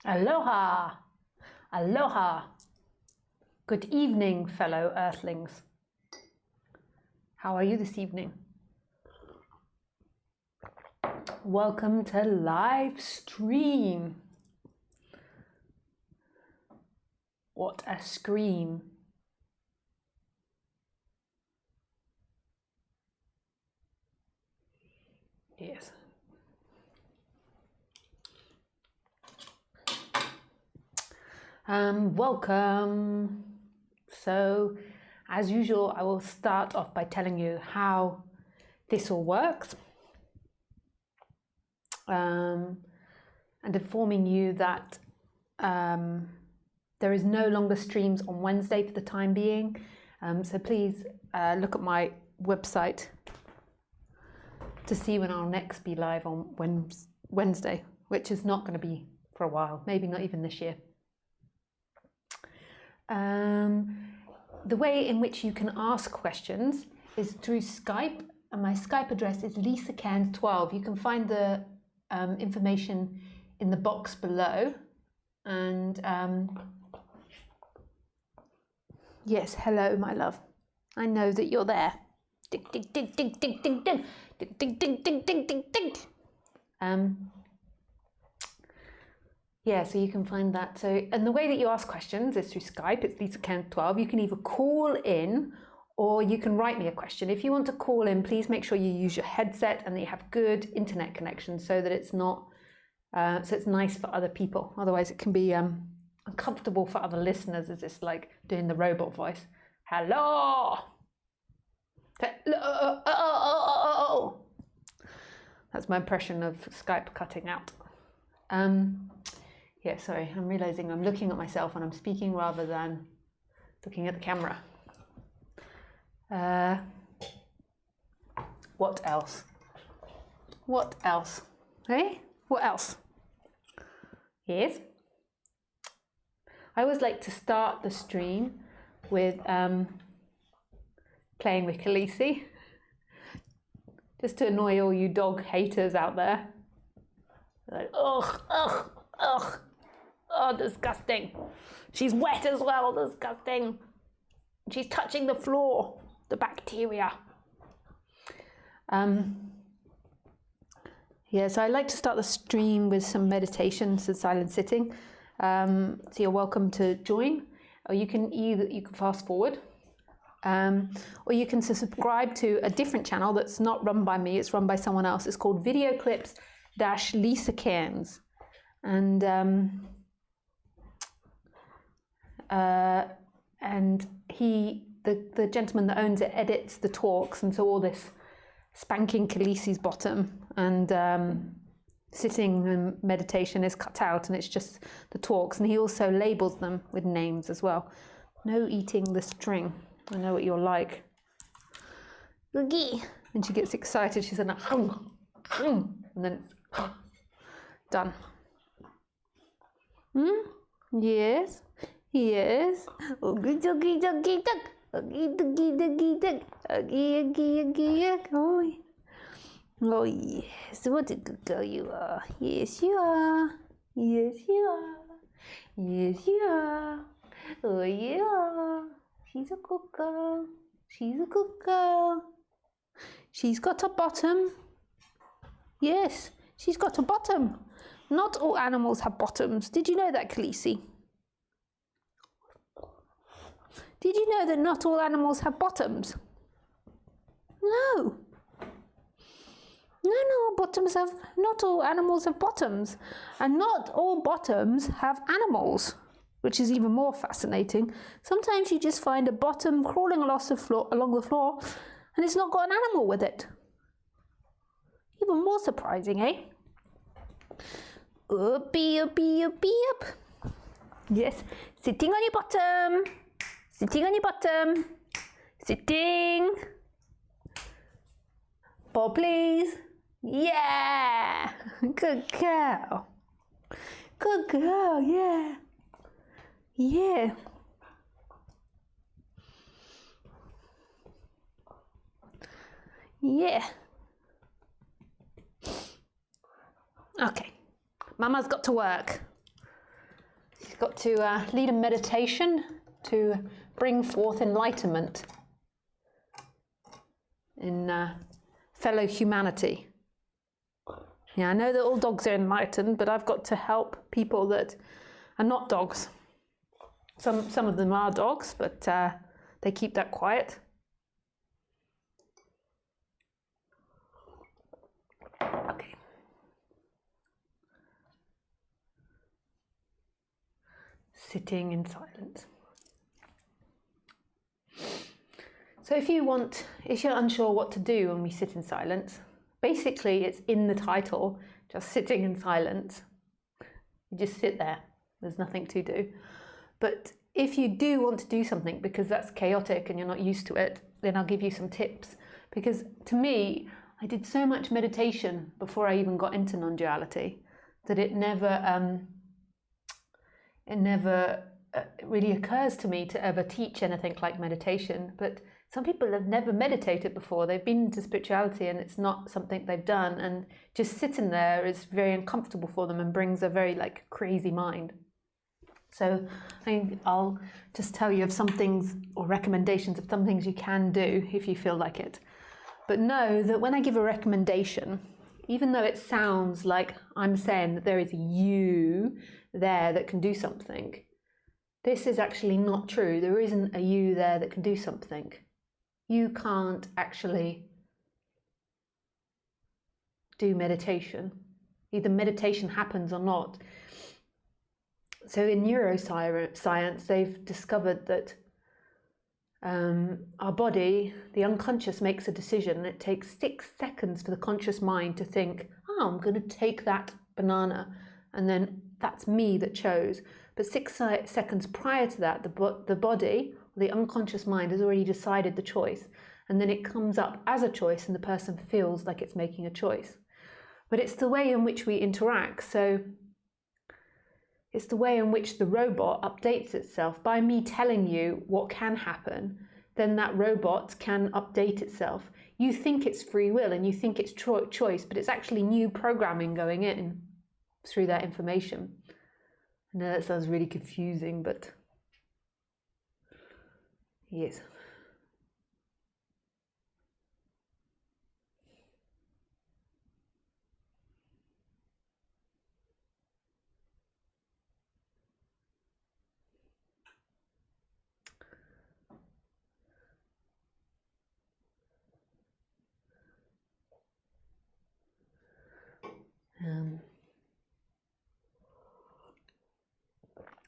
Aloha! Aloha! Good evening, fellow earthlings. How are you this evening? Welcome to Livestream. What a scream. Yes. Welcome. So, as usual, I will start off by telling you how this all works, and informing you that there is no longer streams on Wednesday for the time being. So please look at my website to see when I'll next be live on Wednesday, which is not going to be for a while, maybe not even this year. The way in which you can ask questions is through Skype, and my Skype address is LisaCairns12. You can find the information in the box below. And yes, hello, my love. I know that you're there. Ding, ding, ding, ding, ding, ding, ding, ding, ding, ding, ding, ding, ding, ding. Yeah, so you can find that. So, and the way that you ask questions is through Skype. It's LisaCairns12. You can either call in or you can write me a question. If you want to call in, please make sure you use your headset and that you have good internet connection so that it's not, so it's nice for other people. Otherwise it can be uncomfortable for other listeners as it's like doing the robot voice. Hello! Hello! That's my impression of Skype cutting out. Yeah, sorry, I'm realizing I'm looking at myself and I'm speaking rather than looking at the camera. What else? What else? Hey? What else? Yes? I always like to start the stream with playing with Khaleesi, just to annoy all you dog haters out there. Like, ugh, ugh, ugh. Oh, disgusting. She's wet as well, disgusting. She's touching the floor, the bacteria. Yeah, so I like to start the stream with some meditations and silent sitting. So you're welcome to join, or you can fast forward, or you can subscribe to a different channel that's not run by me, it's run by someone else. It's called Video Clips Lisa Cairns, and the gentleman that owns it edits the talks, and so all this spanking Khaleesi's bottom and sitting and meditation is cut out, and it's just the talks, and he also labels them with names as well. No eating the string. I know what you're like. Oogie. And she gets excited. She's like, and then it's done. Yes. Yes. Oogie doogie doogie duck. Oogie doogie doogie duck. Oogie oogie oogie oogie. Oh yes, what a good girl you are. Yes you are. Yes you are. Yes you are. Oh you are. She's a good girl. She's a good girl. She's got a bottom. Yes, she's got a bottom. Not all animals have bottoms. Did you know that, Khaleesi? Did you know that not all animals have bottoms? No. Not all animals have bottoms. And not all bottoms have animals, which is even more fascinating. Sometimes you just find a bottom crawling along the floor and it's not got an animal with it. Even more surprising, eh? Uppy, uppy, uppy, up. Yes, sitting on your bottom. Sitting on your bottom. Sitting. Ball, please. Yeah. Good girl. Good girl, yeah. Yeah. Yeah. Okay. Mama's got to work. got to lead a meditation to bring forth enlightenment in fellow humanity. Yeah, I know that all dogs are enlightened, but I've got to help people that are not dogs. Some of them are dogs, but they keep that quiet. Okay. Sitting in silence. So if you're unsure what to do when we sit in silence, basically it's in the title, just sitting in silence. You just sit there, there's nothing to do. But if you do want to do something because that's chaotic and you're not used to it, then I'll give you some tips. Because to me, I did so much meditation before I even got into non-duality that it never really occurs to me to ever teach anything like meditation. But some people have never meditated before. They've been into spirituality and it's not something they've done, and just sitting there is very uncomfortable for them and brings a very crazy mind. So I'll just tell you of some things, or recommendations of some things you can do if you feel like it. But know that when I give a recommendation, even though it sounds like I'm saying that there is a you there that can do something, this is actually not true. There isn't a you there that can do something. You can't actually do meditation. Either meditation happens or not. So in neuroscience, they've discovered that our body, the unconscious, makes a decision. It takes 6 seconds for the conscious mind to think, oh, I'm going to take that banana, and then that's me that chose. But 6 seconds prior to that, the body, the unconscious mind, has already decided the choice, and then it comes up as a choice and the person feels like it's making a choice. But it's the way in which we interact. So it's the way in which the robot updates itself. By me telling you what can happen, then that robot can update itself. You think it's free will and you think it's choice, but it's actually new programming going in through that information. I know that sounds really confusing, but yes.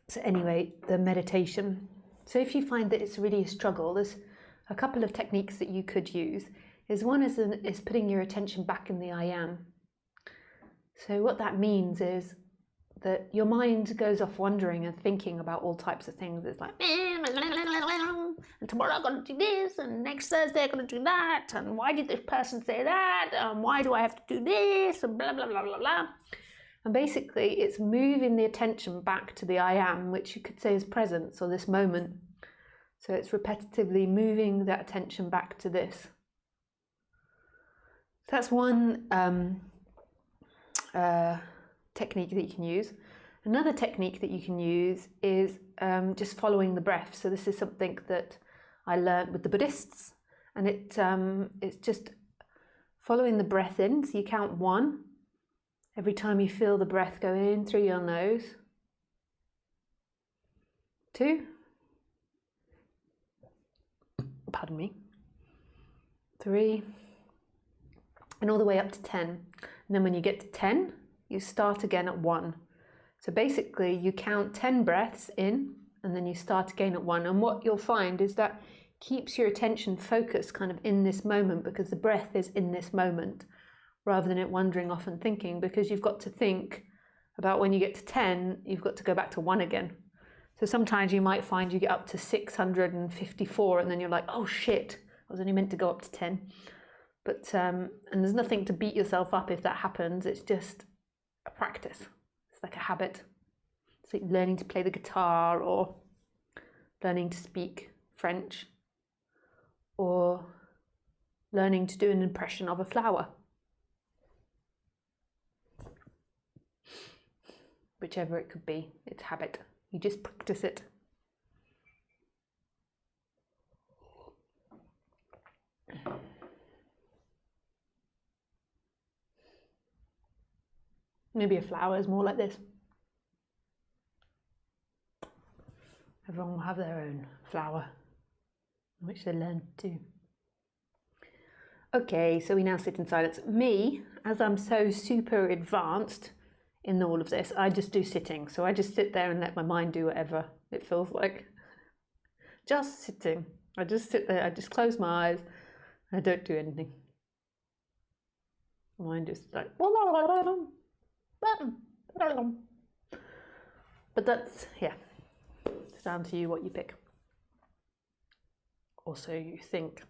So anyway, the meditation. So if you find that it's really a struggle, there's a couple of techniques that you could use. One is putting your attention back in the I am. So what that means is that your mind goes off wandering and thinking about all types of things. It's like, and tomorrow I'm going to do this, and next Thursday I'm going to do that, and why did this person say that, and why do I have to do this, and blah, blah, blah, blah, blah. And basically it's moving the attention back to the I am, which you could say is presence, or this moment. So it's repetitively moving that attention back to this. So that's one technique that you can use. Another technique that you can use is just following the breath. So this is something that I learned with the Buddhists, and it's just following the breath in. So you count 1. Every time you feel the breath go in through your nose. 2. Pardon me. 3. And all the way up to 10. And then when you get to 10, you start again at 1. So basically you count 10 breaths in, and then you start again at 1. And what you'll find is that keeps your attention focused kind of in this moment, because the breath is in this moment, rather than it wandering off and thinking, because you've got to think about when you get to 10, you've got to go back to 1 again. So sometimes you might find you get up to 654 and then you're like, oh shit, I was only meant to go up to 10. But, and there's nothing to beat yourself up if that happens. It's just a practice. It's like a habit. It's like learning to play the guitar, or learning to speak French, or learning to do an impression of a flower. Whichever it could be, it's habit. You just practice it. Maybe a flower is more like this. Everyone will have their own flower, which they learn to. Okay, so we now sit in silence. Me, as I'm so super advanced in all of this, I just do sitting. So I just sit there and let my mind do whatever it feels like. Just sitting. I just sit there, I just close my eyes, I don't do anything. My mind is like, but that's, yeah, it's down to you what you pick. Or so you think.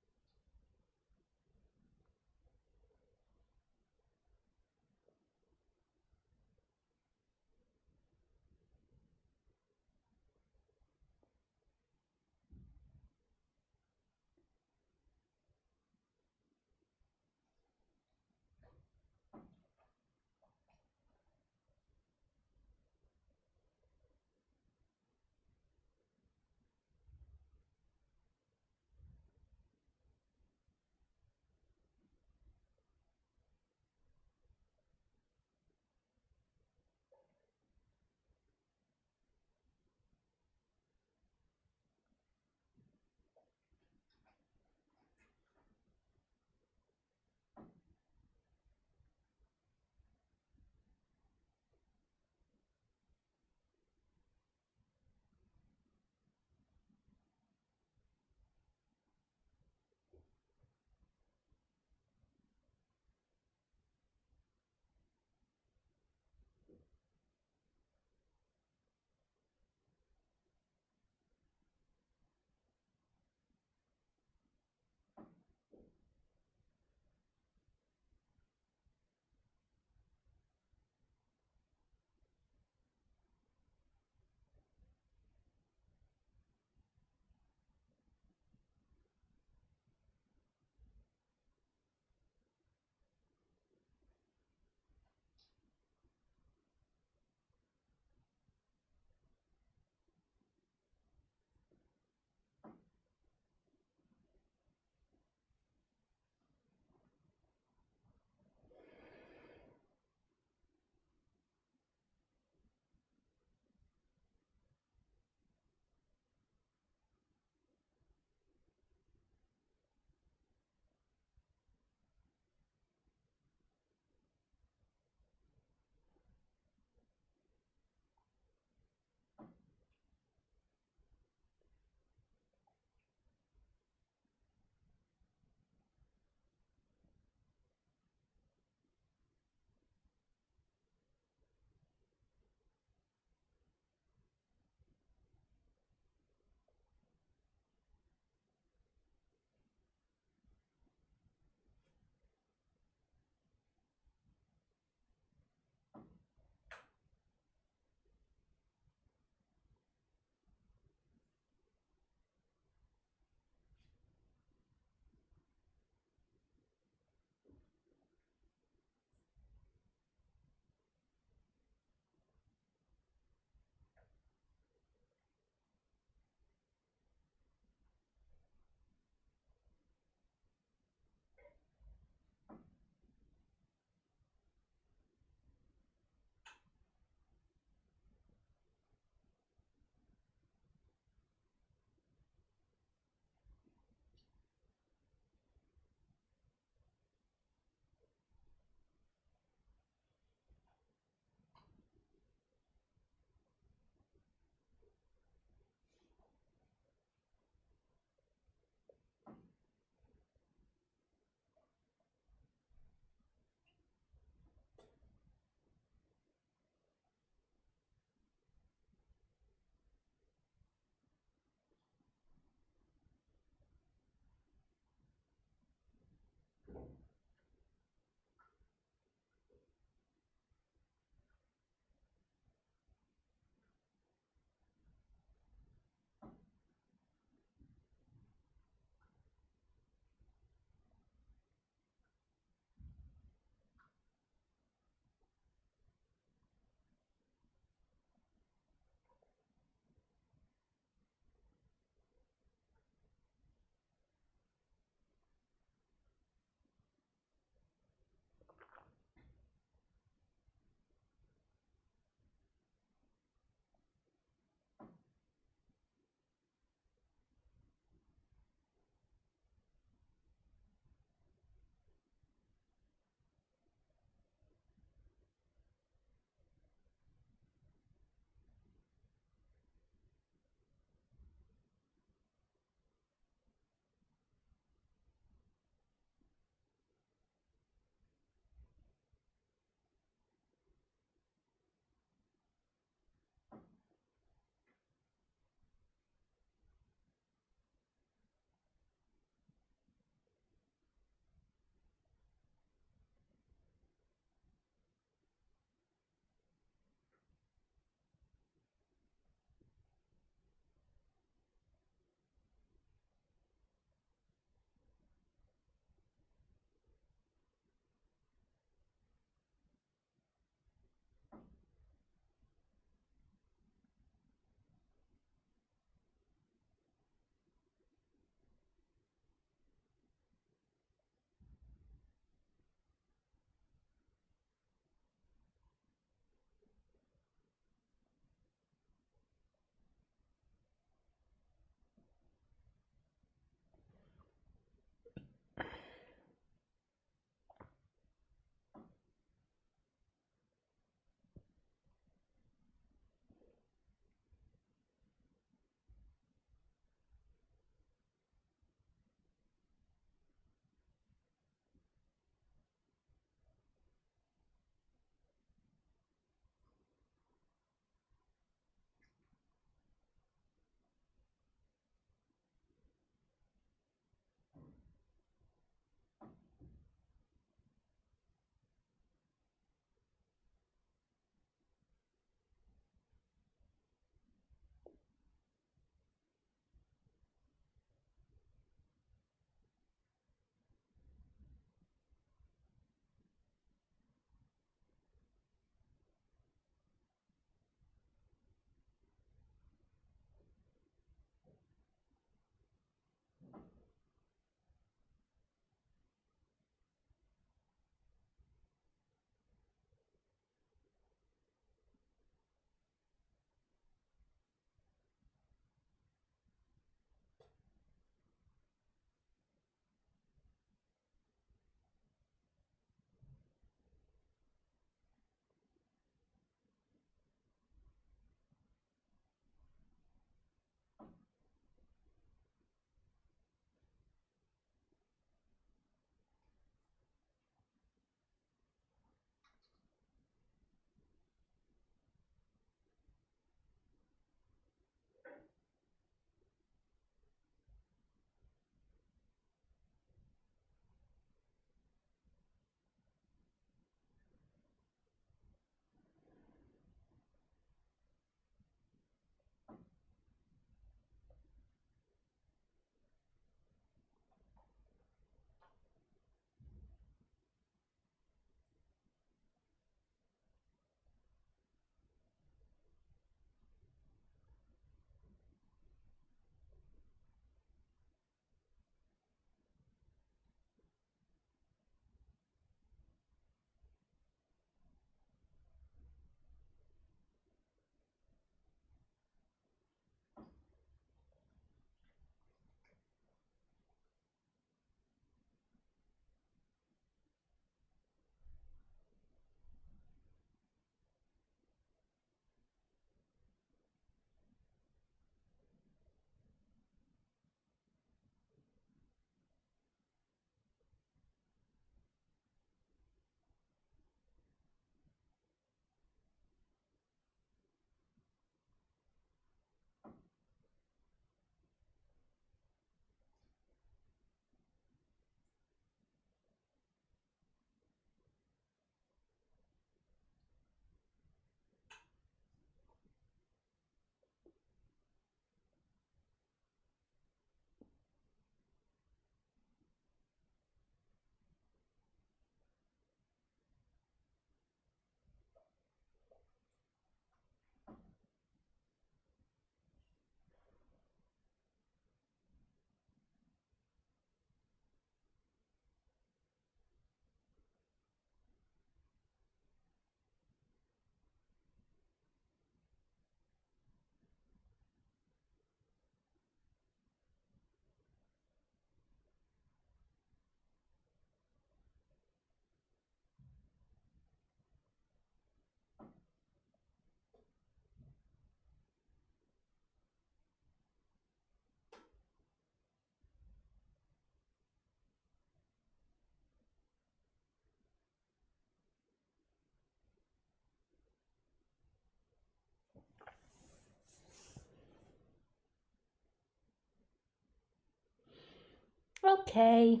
Okay.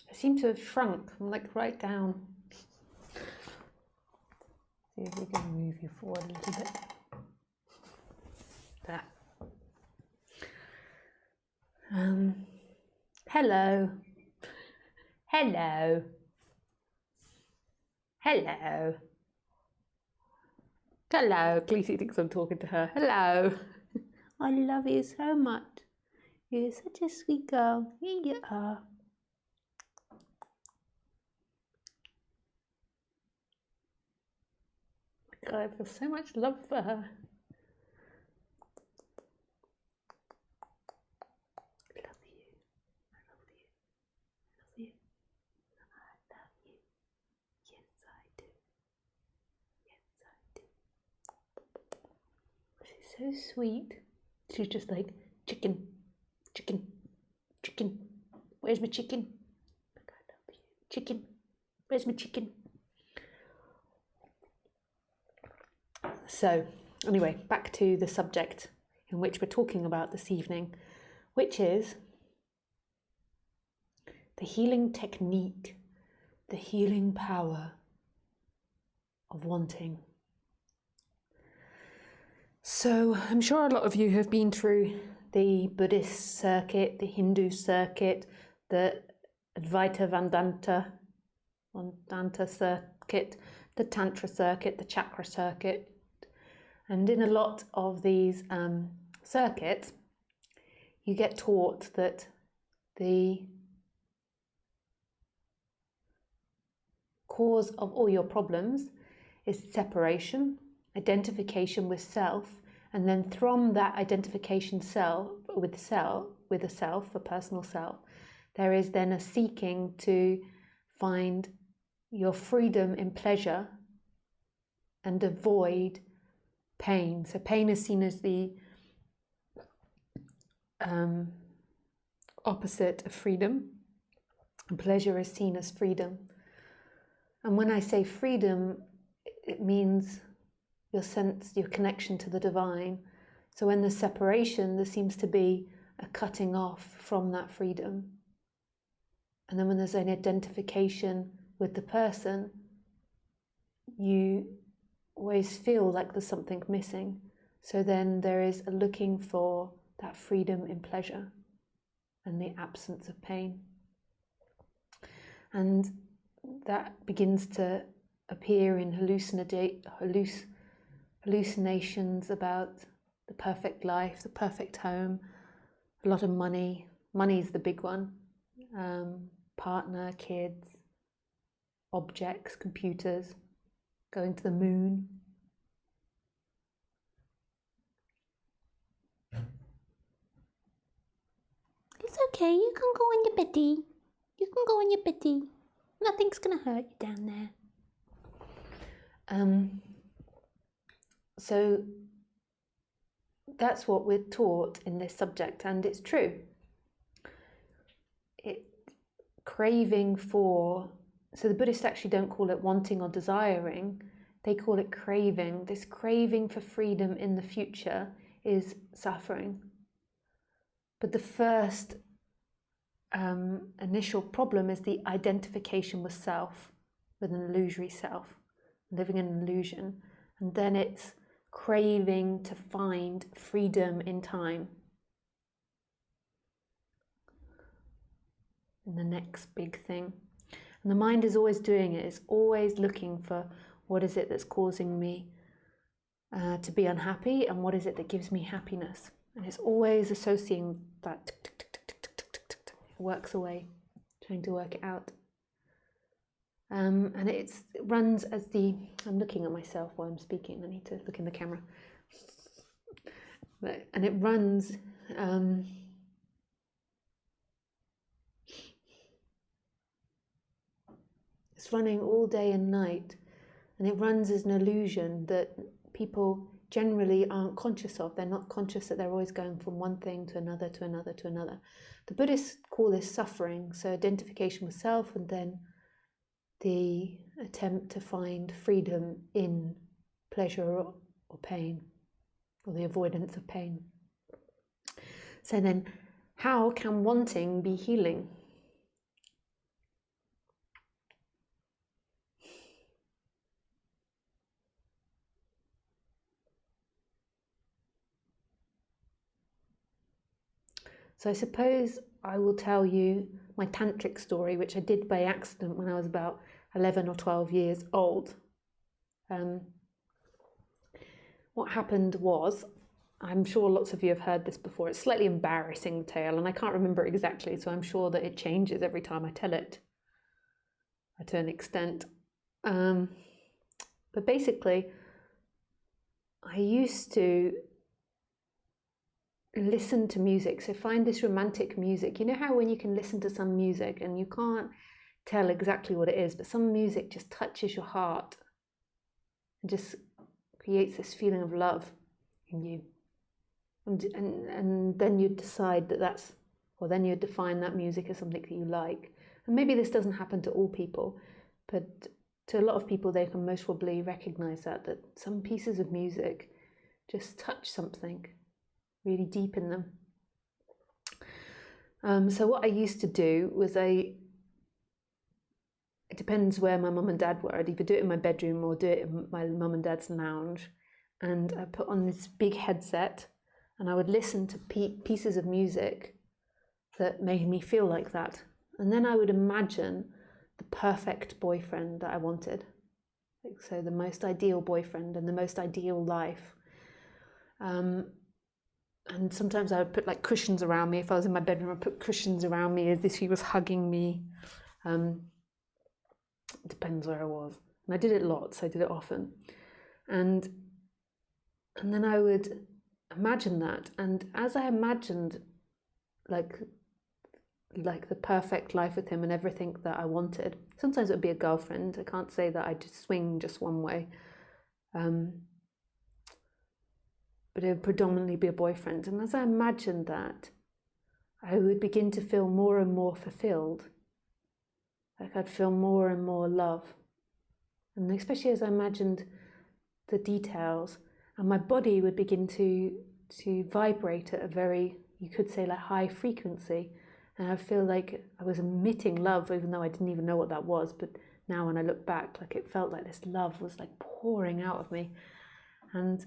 I seem to have shrunk. I'm like right down. See if we can move you forward a little bit. There. Hello. Hello. Hello. Hello. Khaleesi thinks I'm talking to her. Hello. I love you so much. You're such a sweet girl. Here you are. God, I feel so much love for her. I love you. I love you. I love you. I love you. Yes, I do. Yes, I do. She's so sweet. She's just like, chicken, chicken, chicken. Where's my chicken? I love you. Chicken. Where's my chicken? So, anyway, back to the subject in which we're talking about this evening, which is the healing technique, the healing power of wanting. So, I'm sure a lot of you have been through the Buddhist circuit, the Hindu circuit, the Advaita Vedanta circuit, the Tantra circuit, the chakra circuit. And in a lot of these circuits, you get taught that the cause of all your problems is separation, identification with self, and then from that identification with a self, a personal self, there is then a seeking to find your freedom in pleasure and avoid pain. So pain is seen as the opposite of freedom, and pleasure is seen as freedom. And when I say freedom, it means your connection to the divine. So when there's separation, there seems to be a cutting off from that freedom. And then when there's an identification with the person, you always feel like there's something missing. So then there is a looking for that freedom in pleasure and the absence of pain. And that begins to appear in hallucinations about the perfect life, the perfect home, a lot of money. Money's the big one. Partner, kids, objects, computers, going to the moon. It's okay, you can go on your beddy. You can go on your beddy. Nothing's gonna hurt you down there. So that's what we're taught in this subject, and it's true. So the Buddhists actually don't call it wanting or desiring, they call it craving. This craving for freedom in the future is suffering. But the first initial problem is the identification with self, with an illusory self, living in an illusion. And then it's craving to find freedom in time. And the next big thing. And the mind is always doing it. It's always looking for what is it that's causing me to be unhappy, and what is it that gives me happiness. And it's always associating that. It works away, trying to work it out. And it runs as I'm looking at myself while I'm speaking. I need to look in the camera. And it runs. It's running all day and night, and it runs as an illusion that people generally aren't conscious of. They're not conscious that they're always going from one thing to another, to another, to another. The Buddhists call this suffering, so identification with self, and then the attempt to find freedom in pleasure or pain, or the avoidance of pain. So then How can wanting be healing? So I suppose I will tell you my tantric story, which I did by accident when I was about 11 or 12 years old. What happened was, I'm sure lots of you have heard this before, it's a slightly embarrassing tale, and I can't remember it exactly, so I'm sure that it changes every time I tell it, to an extent. But basically, I used to listen to music, so find this romantic music. You know how when you can listen to some music and you can't tell exactly what it is, but some music just touches your heart and just creates this feeling of love in you. And then you decide then you define that music as something that you like. And maybe this doesn't happen to all people, but to a lot of people, they can most probably recognize that some pieces of music just touch something really deep in them. So what I used to do was it depends where my mum and dad were. I'd either do it in my bedroom or do it in my mum and dad's lounge. And I put on this big headset and I would listen to pieces of music that made me feel like that. And then I would imagine the perfect boyfriend that I wanted. So the most ideal boyfriend and the most ideal life. And sometimes I would put like cushions around me. If I was in my bedroom, I'd put cushions around me as if he was hugging me. It depends where I was. And I did it lots, I did it often. And then I would imagine that. And as I imagined like the perfect life with him and everything that I wanted, sometimes it would be a girlfriend. I can't say that I just swing just one way. But it would predominantly be a boyfriend. And as I imagined that, I would begin to feel more and more fulfilled. Like I'd feel more and more love. And especially as I imagined the details, and my body would begin to vibrate at a very, you could say, like high frequency. And I feel like I was emitting love, even though I didn't even know what that was. But now when I look back, like it felt like this love was like pouring out of me. And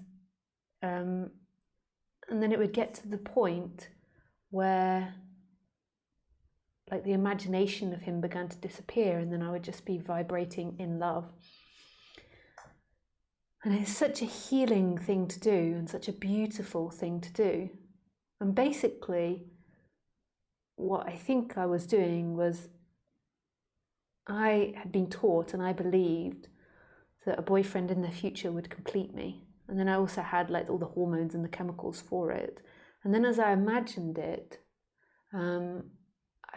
then it would get to the point where like the imagination of him began to disappear, and then I would just be vibrating in love. And it's such a healing thing to do and such a beautiful thing to do. And basically, what I think I was doing was I had been taught and I believed that a boyfriend in the future would complete me. And then I also had like all the hormones and the chemicals for it. And then as I imagined it, I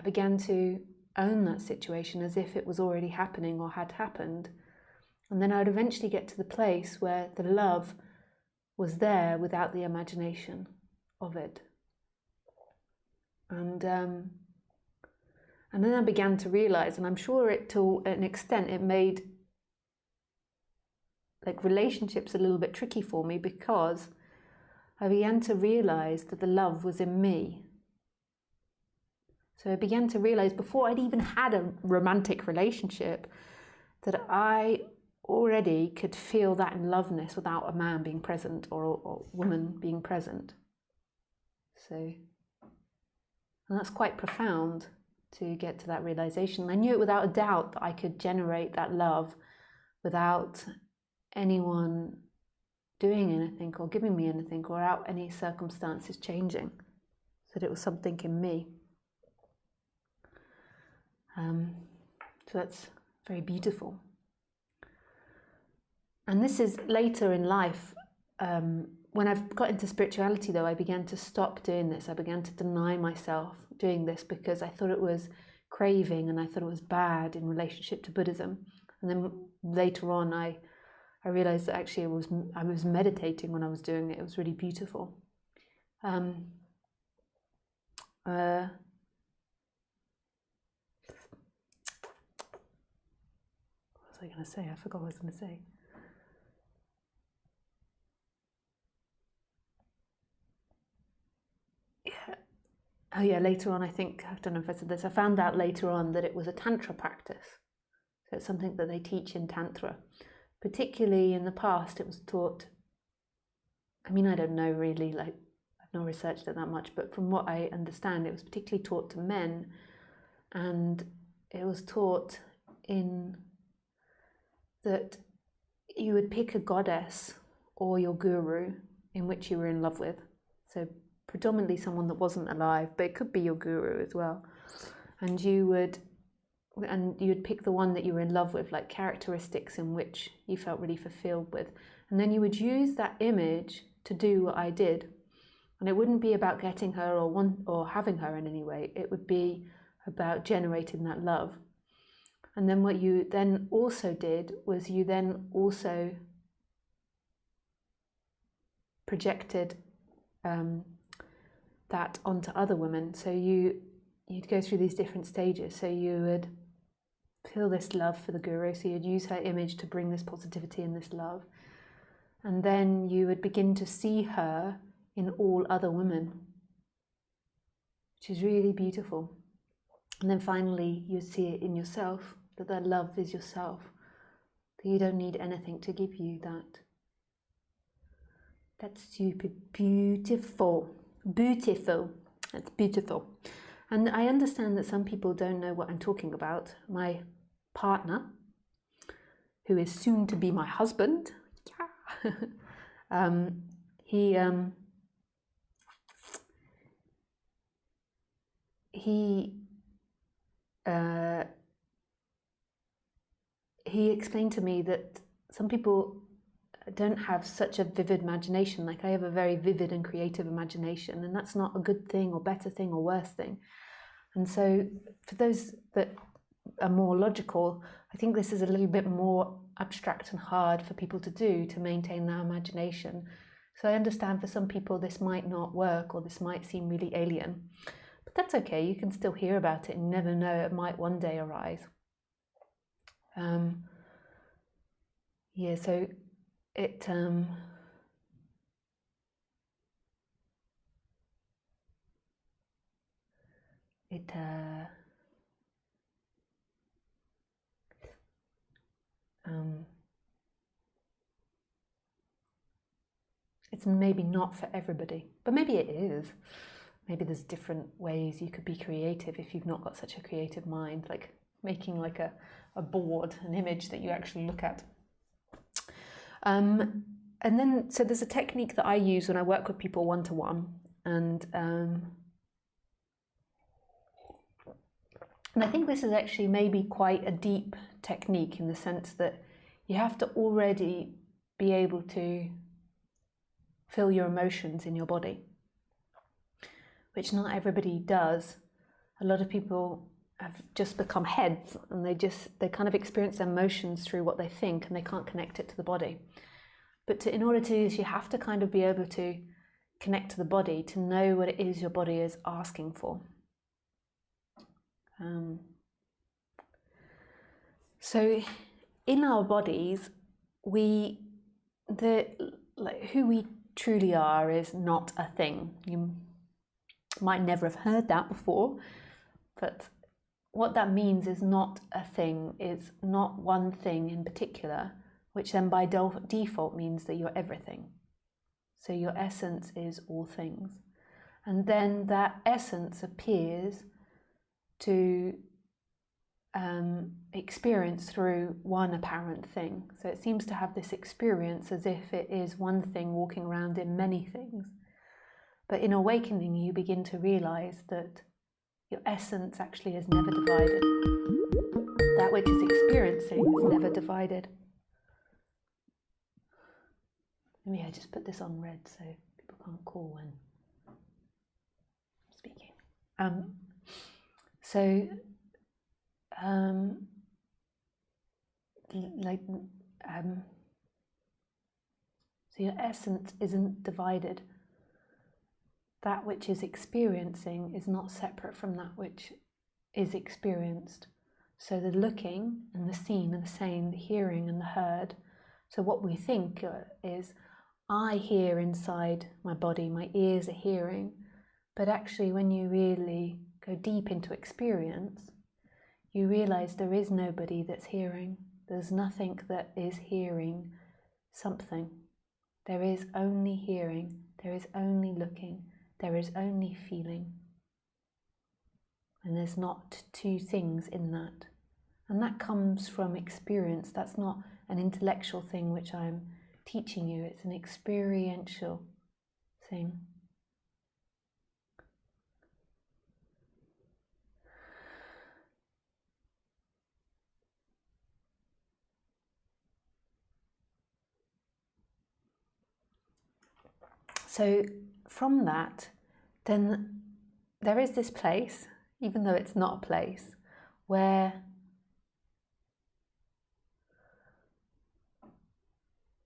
began to own that situation as if it was already happening or had happened. And then I would eventually get to the place where the love was there without the imagination of it. And then I began to realize, and I'm sure it to an extent it made like relationships a little bit tricky for me, because I began to realize that the love was in me. So I began to realize before I'd even had a romantic relationship that I already could feel that in loveness without a man being present or woman being present. So, and that's quite profound to get to that realization. I knew it without a doubt that I could generate that love without anyone doing anything or giving me anything or without any circumstances changing. So that it was something in me. So that's very beautiful. And this is later in life. When I've got into spirituality, though, I began to stop doing this. I began to deny myself doing this because I thought it was craving and I thought it was bad in relationship to Buddhism. And then later on, I realized that actually I was meditating when I was doing it. It was really beautiful. What was I going to say? I forgot what I was going to say. oh yeah, later on, I think, I don't know if I said this, I found out later on that it was a Tantra practice. So it's something that they teach in Tantra. Particularly in the past, it was taught, I mean, I don't know really, like, I've not researched it that much, but from what I understand, it was particularly taught to men, and it was taught in that you would pick a goddess or your guru in which you were in love with. So predominantly someone that wasn't alive, but it could be your guru as well. And you would pick the one that you were in love with, like characteristics in which you felt really fulfilled with. And then you would use that image to do what I did. And it wouldn't be about getting her or having her in any way. It would be about generating that love. And then what you then also did was you then also projected that onto other women. So you'd go through these different stages. So you would feel this love for the guru, so you'd use her image to bring this positivity and this love. And then you would begin to see her in all other women, which is really beautiful. And then finally you see it in yourself, that love is yourself, that you don't need anything to give you that. That's super beautiful. Beautiful. That's beautiful. And I understand that some people don't know what I'm talking about. My partner, who is soon to be my husband, he explained to me that some people don't have such a vivid imagination. Like I have a very vivid and creative imagination, and that's not a good thing or better thing or worse thing. And so for those that are more logical, I think this is a little bit more abstract and hard for people to do, to maintain their imagination. So I understand for some people this might not work, or this might seem really alien, but that's okay. You can still hear about it and never know, it might one day arise. Yeah, so it it's maybe not for everybody, but maybe it is. Maybe there's different ways you could be creative if you've not got such a creative mind, like making like a board, an image that you actually look at. And then, so there's a technique that I use when I work with people one-to-one, and I think this is actually maybe quite a deep technique, in the sense that you have to already be able to feel your emotions in your body, which not everybody does. A lot of people have just become heads, and they kind of experience their emotions through what they think, and they can't connect it to the body. But in order to do this, you have to kind of be able to connect to the body, to know what it is your body is asking for. So in our bodies, who we truly are is not a thing. You might never have heard that before, but what that means is not a thing, is not one thing in particular, which then by default means that you're everything. So your essence is all things. And then that essence appears to experience through one apparent thing. So it seems to have this experience as if it is one thing walking around in many things. But in awakening, you begin to realize that your essence actually is never divided. That which is experiencing is never divided. Maybe I just put this on red so people can't call when I'm speaking. So your essence isn't divided. That which is experiencing is not separate from that which is experienced. So the looking and the seen are the same, the hearing and the heard. So what we think is, I hear inside my body, my ears are hearing, But actually, when you really go deep into experience, you realize there is nobody that's hearing. There's nothing that is hearing something. There is only hearing. There is only looking. There is only feeling. And there's not two things in that. And that comes from experience. That's not an intellectual thing which I'm teaching you. It's an experiential thing. So from that, then there is this place, even though it's not a place, where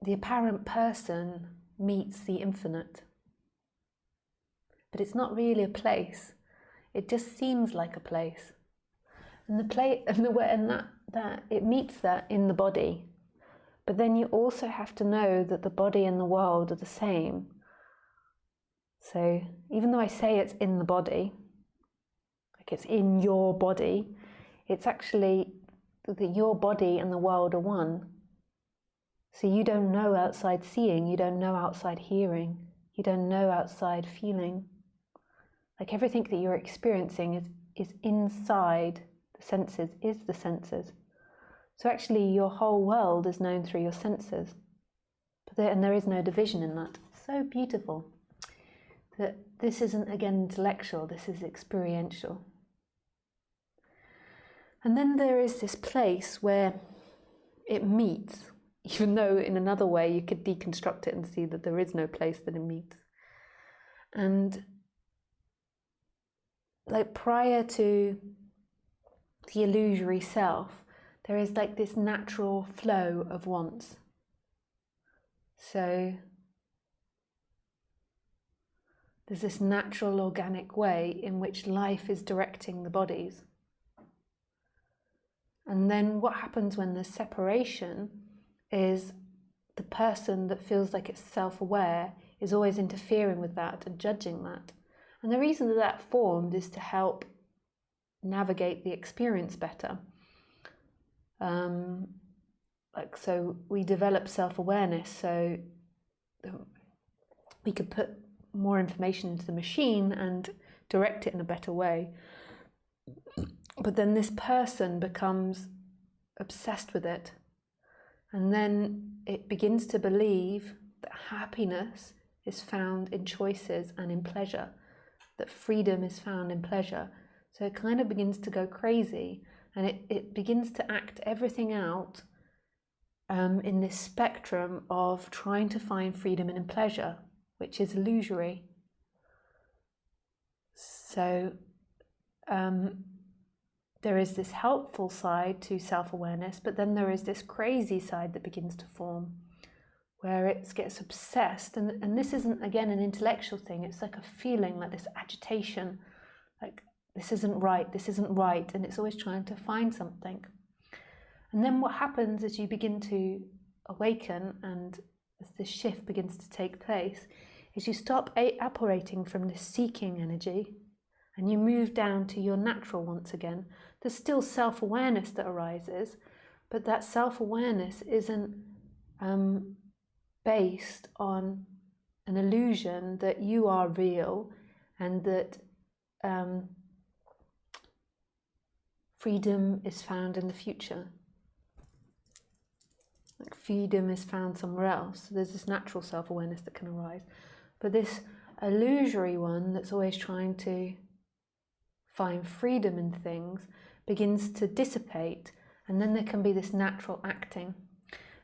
the apparent person meets the infinite. But it's not really a place. It just seems like a place. And that it meets that in the body. But then you also have to know that the body and the world are the same. So even though I say it's in the body, like it's in your body, it's actually that your body and the world are one. So you don't know outside seeing, you don't know outside hearing, you don't know outside feeling. Like everything that you're experiencing is inside the senses, is the senses. So actually your whole world is known through your senses. And there is no division in that. It's so beautiful. That this isn't, again, intellectual, this is experiential. And then there is this place where it meets, even though in another way you could deconstruct it and see that there is no place that it meets. And like prior to the illusory self, there is like this natural flow of wants. So there's this natural organic way in which life is directing the bodies. And then what happens when there's separation is the person that feels like it's self-aware is always interfering with that and judging that. And the reason that that formed is to help navigate the experience better. So we develop self-awareness so we could put more information into the machine and direct it in a better way. But then this person becomes obsessed with it, and then it begins to believe that happiness is found in choices and in pleasure, that freedom is found in pleasure. So it kind of begins to go crazy, and it begins to act everything out in this spectrum of trying to find freedom and in pleasure, which is illusory. So there is this helpful side to self-awareness, but then there is this crazy side that begins to form, where it gets obsessed. And this isn't, again, an intellectual thing. It's like a feeling, like this agitation, like this isn't right, and it's always trying to find something. And then what happens as you begin to awaken and as this shift begins to take place is you stop operating from this seeking energy and you move down to your natural once again. There's still self-awareness that arises, but that self-awareness isn't based on an illusion that you are real and that freedom is found in the future. Like freedom is found somewhere else. So there's this natural self-awareness that can arise. But this illusory one that's always trying to find freedom in things begins to dissipate, and then there can be this natural acting.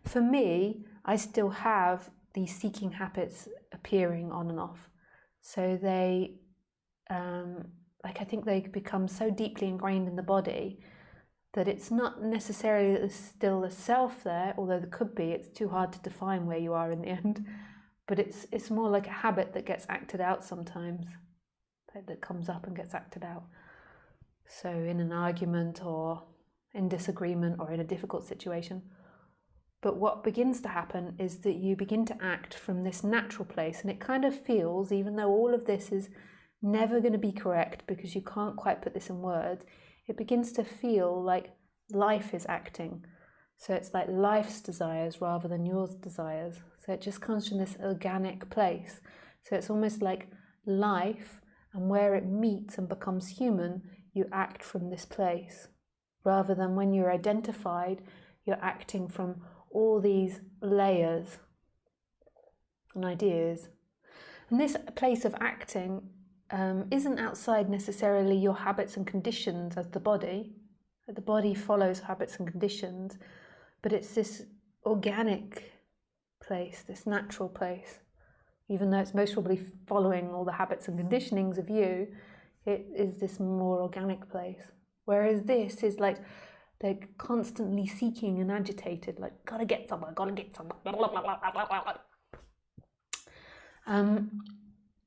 For me, I still have these seeking habits appearing on and off. So they, I think they become so deeply ingrained in the body that it's not necessarily that there's still a self there, although there could be. It's too hard to define where you are in the end. But it's more like a habit that gets acted out sometimes, that comes up and gets acted out. So in an argument or in disagreement or in a difficult situation. But what begins to happen is that you begin to act from this natural place, and it kind of feels, even though all of this is never going to be correct because you can't quite put this in words. It begins to feel like life is acting. So it's like life's desires rather than your desires. So it just comes from this organic place. So it's almost like life, and where it meets and becomes human, you act from this place. Rather than when you're identified, you're acting from all these layers and ideas. And this place of acting isn't outside necessarily your habits and conditions as the body. The body follows habits and conditions, but it's this organic place, this natural place. Even though it's most probably following all the habits and conditionings of you, it is this more organic place. Whereas this is like they're constantly seeking and agitated, like, gotta get somewhere, gotta get somewhere.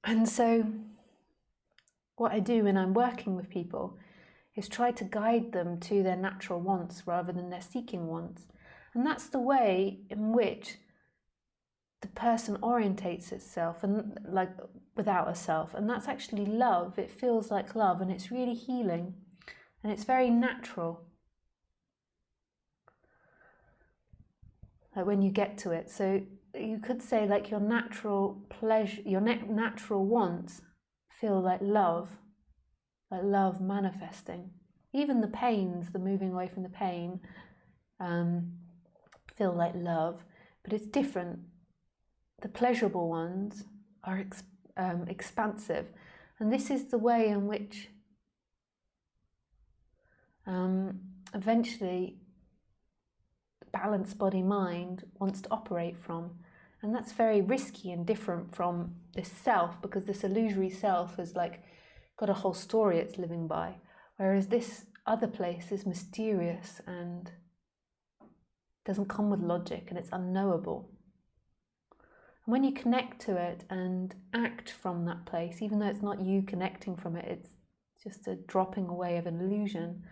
And so what I do when I'm working with people is try to guide them to their natural wants rather than their seeking wants. And that's the way in which the person orientates itself, and like without a self. And that's actually love. It feels like love, and it's really healing, and it's very natural. Like when you get to it. So you could say like your natural pleasure, your natural wants feel like love manifesting. Even the pains, the moving away from the pain, feel like love, but it's different. The pleasurable ones are expansive, and this is the way in which eventually balanced body-mind wants to operate from. And that's very risky and different from this self, because this illusory self is like got a whole story it's living by, whereas this other place is mysterious and doesn't come with logic, and it's unknowable. And when you connect to it and act from that place, even though it's not you connecting from it, it's just a dropping away of an illusion,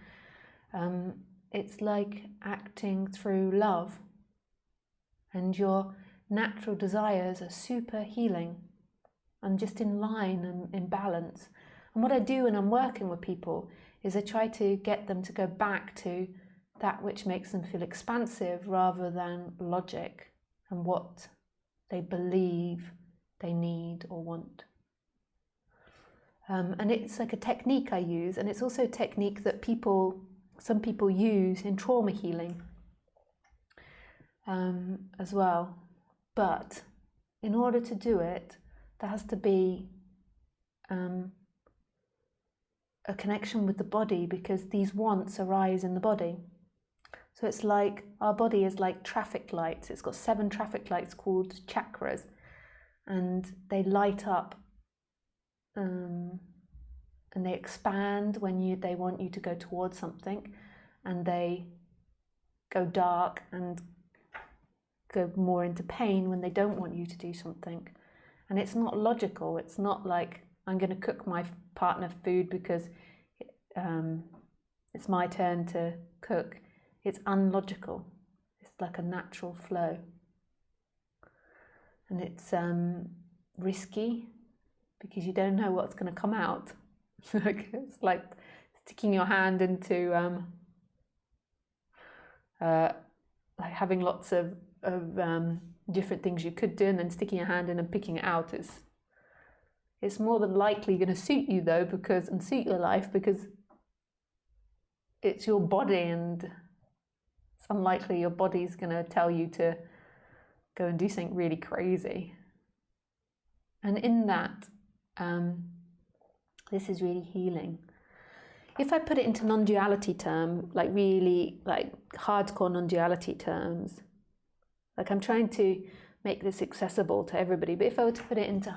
it's like acting through love, and your natural desires are super healing and just in line and in balance. And what I do when I'm working with people is I try to get them to go back to that which makes them feel expansive rather than logic and what they believe they need or want. And it's like a technique I use, and it's also a technique that some people use in trauma healing as well. But in order to do it, there has to be a connection with the body, because these wants arise in the body. So it's like our body is like traffic lights. It's got 7 traffic lights called chakras, and they light up and they expand when they want you to go towards something, and they go dark and go more into pain when they don't want you to do something. And it's not logical. It's not like I'm going to cook my partner food because it's my turn to cook. It's unlogical. It's like a natural flow. And it's risky because you don't know what's going to come out. It's like sticking your hand into like having lots of different things you could do, and then sticking your hand in and picking it out. It's more than likely going to suit you though, and suit your life, because it's your body, and it's unlikely your body's going to tell you to go and do something really crazy. And in that, this is really healing. If I put it into non-duality terms, like really like hardcore non-duality terms, like I'm trying to make this accessible to everybody, but if I were to put it into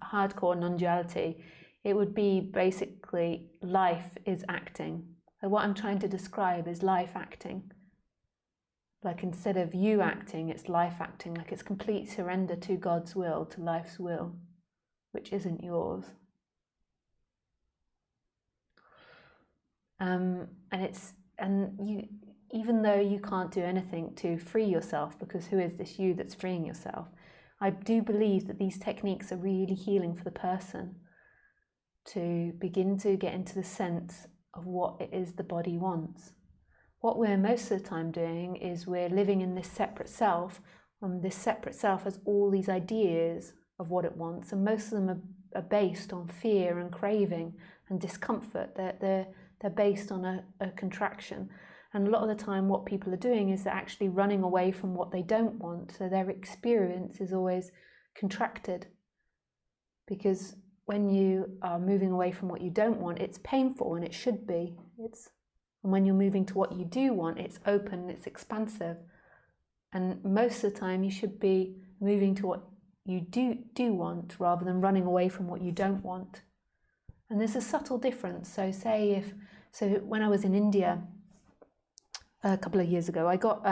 hardcore non-duality, it would be basically life is acting. So what I'm trying to describe is life acting. Like instead of you acting, it's life acting, like it's complete surrender to God's will, to life's will, which isn't yours. Even though you can't do anything to free yourself, because who is this you that's freeing yourself? I do believe that these techniques are really healing for the person. to begin to get into the sense of what it is the body wants. What we're most of the time doing is we're living in this separate self, and this separate self has all these ideas of what it wants, and most of them are based on fear and craving and discomfort. They're based on a contraction. And a lot of the time what people are doing is they're actually running away from what they don't want. So their experience is always contracted. Because when you are moving away from what you don't want, it's painful, and it should be. And when you're moving to what you do want, it's open, it's expansive. And most of the time you should be moving to what you do want rather than running away from what you don't want. And there's a subtle difference. So when I was in India a couple of years ago, I got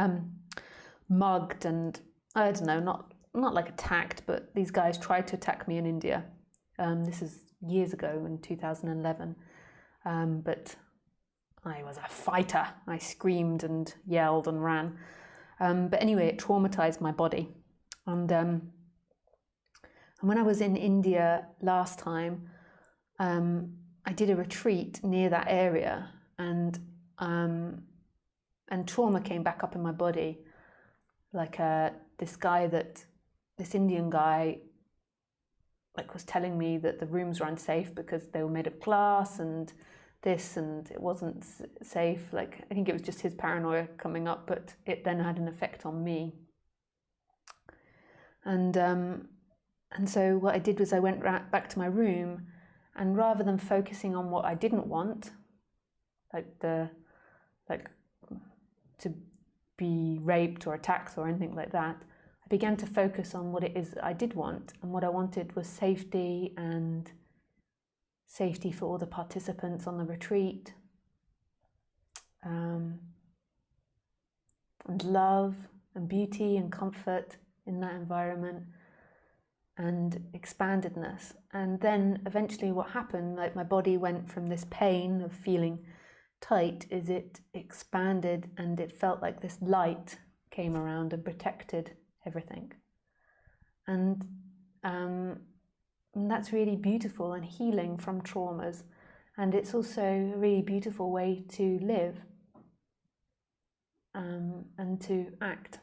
mugged, and I don't know, not like attacked, but these guys tried to attack me in India. This is years ago in 2011, but I was a fighter. I screamed and yelled and ran. But anyway, it traumatized my body. And when I was in India last time, I did a retreat near that area, and trauma came back up in my body. Like this Indian guy, was telling me that the rooms were unsafe because they were made of glass and this, and it wasn't safe. I think it was just his paranoia coming up, but it then had an effect on me. And so what I did was I went back to my room, and rather than focusing on what I didn't want, to be raped or attacked or anything like that, I began to focus on what it is I did want. And what I wanted was safety, and safety for all the participants on the retreat, and love and beauty and comfort in that environment, and expandedness. And then eventually what happened, my body went from this pain of feeling tight, is it expanded, and it felt like this light came around and protected everything. And that's really beautiful and healing from traumas. And it's also a really beautiful way to live and to act.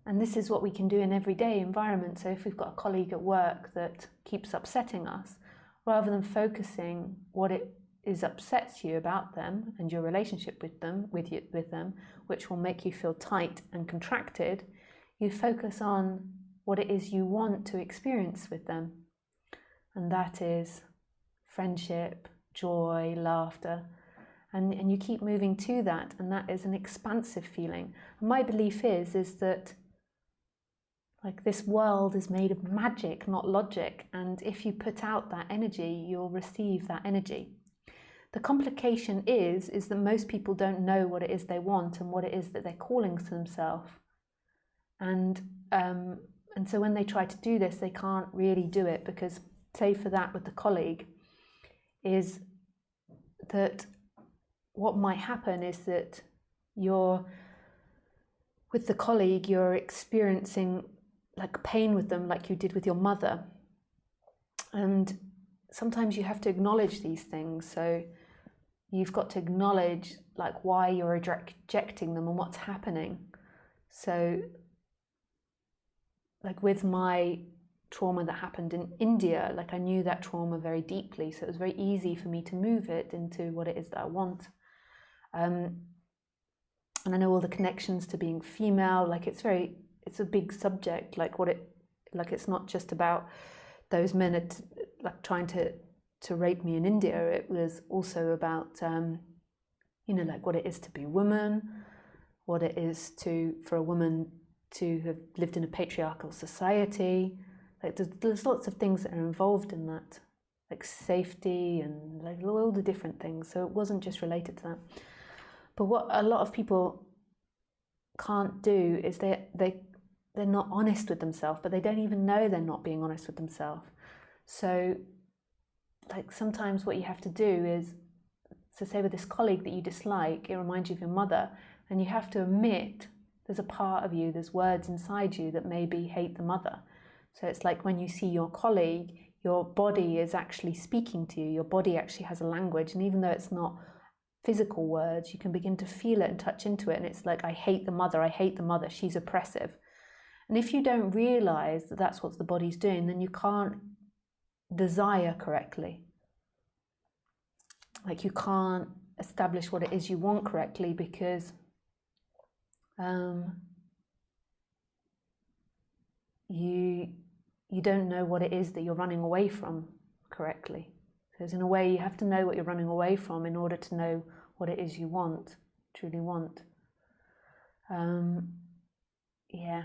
And this is what we can do in everyday environment. So if we've got a colleague at work that keeps upsetting us, rather than focusing what it is upsets you about them and your relationship with them, which will make you feel tight and contracted, you focus on what it is you want to experience with them. And that is friendship, joy, laughter. And you keep moving to that, and that is an expansive feeling. And my belief is that this world is made of magic, not logic. And if you put out that energy, you'll receive that energy. The complication is that most people don't know what it is they want and what it is that they're calling to themselves. And so when they try to do this, they can't really do it, because, say for that with the colleague, is that what might happen is that with the colleague, you're experiencing pain with them, like you did with your mother. And sometimes you have to acknowledge these things. So you've got to acknowledge why you're rejecting them and what's happening. So with my trauma that happened in India, I knew that trauma very deeply, so it was very easy for me to move it into what it is that I want. And I know all the connections to being female. It's a big subject. It's not just about those men trying to rape me in India. It was also about what it is to be a woman, what it is for a woman to have lived in a patriarchal society. There's lots of things that are involved in that, safety and all the different things. So it wasn't just related to that. But what a lot of people can't do is they're not honest with themselves, but they don't even know they're not being honest with themselves. So sometimes what you have to do is, so say with this colleague that you dislike, it reminds you of your mother, and you have to admit there's a part of you, there's words inside you that maybe hate the mother. So it's when you see your colleague, your body is actually speaking to you. Your body actually has a language, and even though it's not physical words, you can begin to feel it and touch into it, and it's like, I hate the mother, she's oppressive. And if you don't realize that that's what the body's doing, then you can't desire correctly. Like, you can't establish what it is you want correctly, because you don't know what it is that you're running away from correctly. So in a way, you have to know what you're running away from in order to know what it is you want, truly want. Yeah.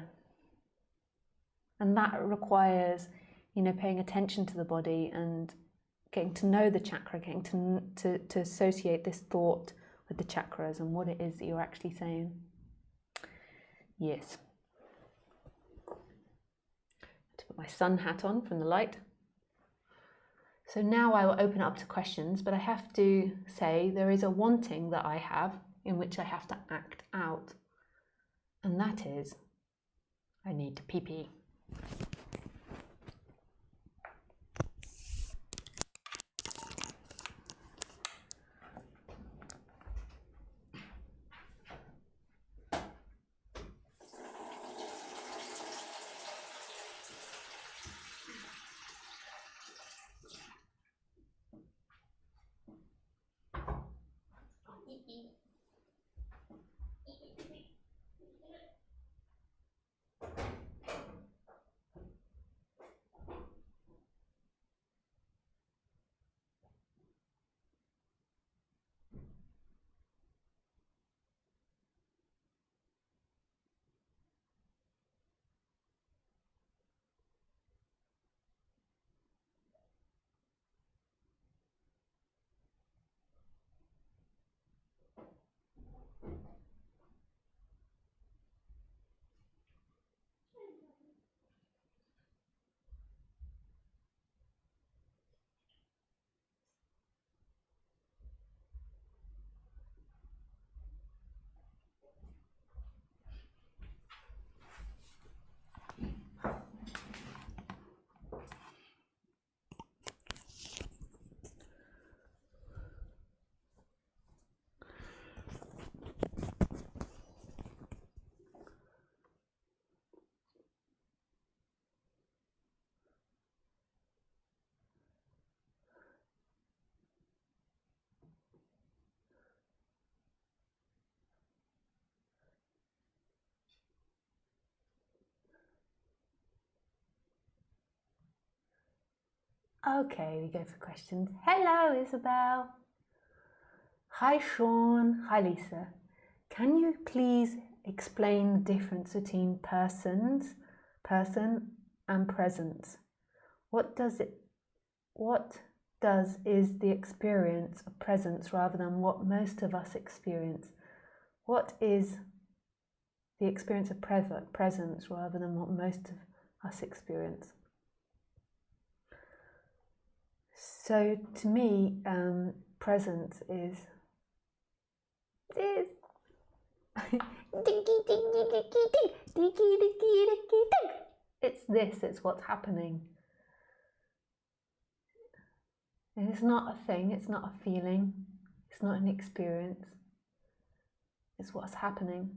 And that requires, paying attention to the body and getting to know the chakra, getting to associate this thought with the chakras and what it is that you're actually saying. Yes. To put my sun hat on from the light. So now I will open up to questions, but I have to say there is a wanting that I have in which I have to act out. And that is, I need to pee-pee. Okay, we go for questions. Hello, Isabel. Hi, Sean. Hi, Lisa. Can you please explain the difference between person and presence? What does is the experience of presence rather than what most of us experience? What is the experience of presence rather than what most of us experience? So to me, presence is it's this, it's what's happening. And it's not a thing, it's not a feeling, it's not an experience, it's what's happening.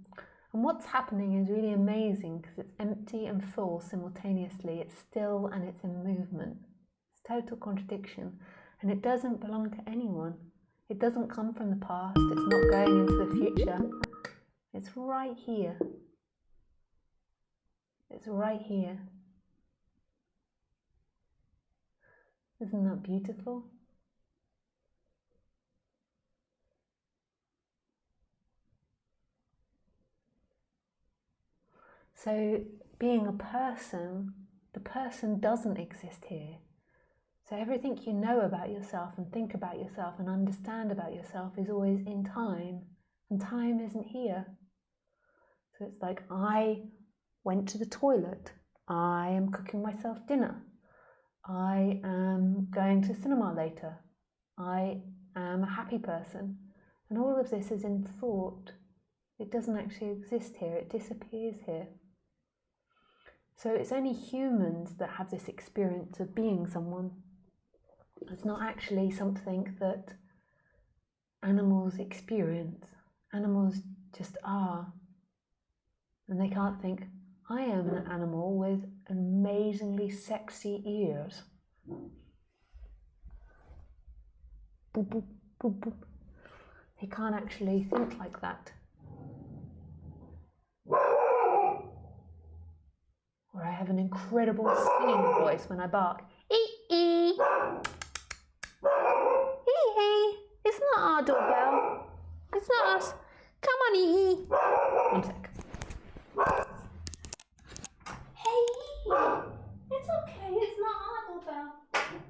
And what's happening is really amazing because it's empty and full simultaneously. It's still and it's in movement. It's total contradiction, and it doesn't belong to anyone. It doesn't come from the past, it's not going into the future. It's right here. It's right here. Isn't that beautiful? So being a person, the person doesn't exist here. So everything you know about yourself and think about yourself and understand about yourself is always in time, and time isn't here. So it's like, I went to the toilet, I am cooking myself dinner, I am going to cinema later, I am a happy person. And all of this is in thought. It doesn't actually exist here, it disappears here. So it's only humans that have this experience of being someone. It's not actually something that animals experience. Animals just are. And they can't think, I am an animal with amazingly sexy ears. Boop, boop, boop, boop. They can't actually think like that. Or I have an incredible singing voice when I bark. Ee-ee. Ee-ee. It's not our doorbell. It's not us. Come on, Ee-ee. 1 sec. Hey, Ee-ee. It's okay. It's not our doorbell. Come on.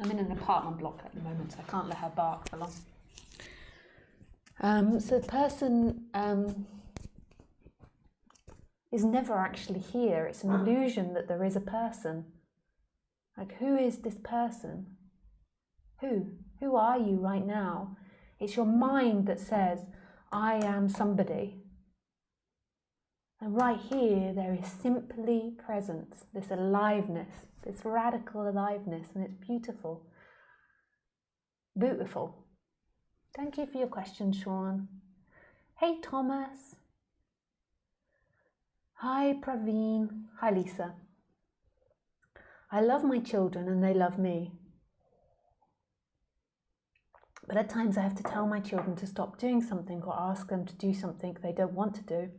I'm in an apartment block at the moment, so I can't let her bark for long. So the person is never actually here. It's an illusion that there is a person. Like, who is this person? Who are you right now? It's your mind that says, I am somebody. And right here, there is simply presence, this aliveness, this radical aliveness, and it's beautiful. Beautiful. Thank you for your question, Sean. Hey, Thomas. Hi, Praveen. Hi, Lisa. I love my children and they love me. But at times I have to tell my children to stop doing something or ask them to do something they don't want to do.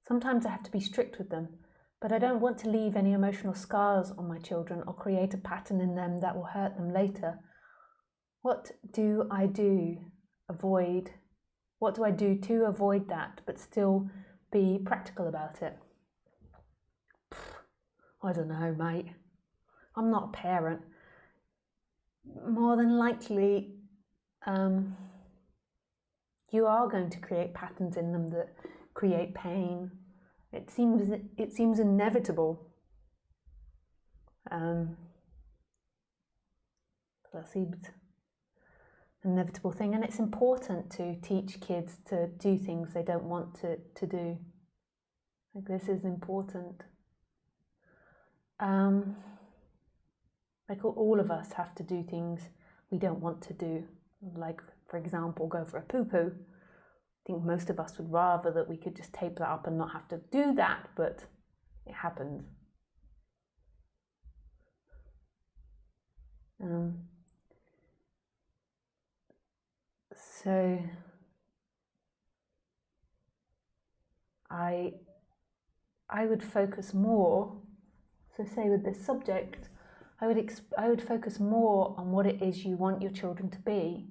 Sometimes I have to be strict with them, but I don't want to leave any emotional scars on my children or create a pattern in them that will hurt them later. What do I do to avoid that, but still be practical about it? I don't know, mate. I'm not a parent. More than likely, you are going to create patterns in them that create pain. It seems inevitable. That seems an inevitable thing, and it's important to teach kids to do things they don't want to do. Like, this is important. Like, all of us have to do things we don't want to do. Like, for example, go for a poo-poo. I think most of us would rather that we could just tape that up and not have to do that, but it happens. So I would focus more. So say with this subject, I would focus more on what it is you want your children to be,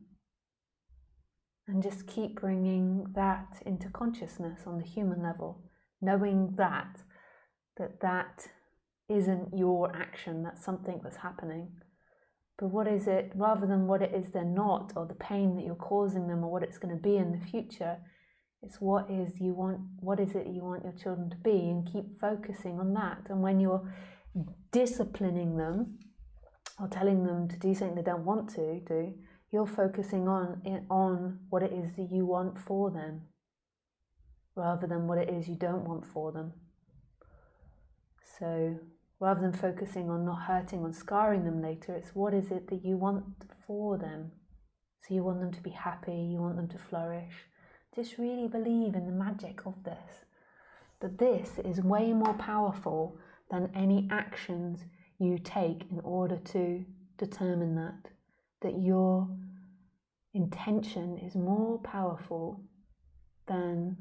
and just keep bringing that into consciousness on the human level, knowing that isn't your action, that's something that's happening. But what is it, rather than what it is they're not, or the pain that you're causing them, or what it's going to be in the future, it's what is it you want your children to be, and keep focusing on that. And when you're disciplining them or telling them to do something they don't want to do, you're focusing on what it is that you want for them, rather than what it is you don't want for them. So rather than focusing on not hurting or scarring them later, it's what is it that you want for them. So you want them to be happy, you want them to flourish. Just really believe in the magic of this, that this is way more powerful than any actions you take in order to determine that your intention is more powerful than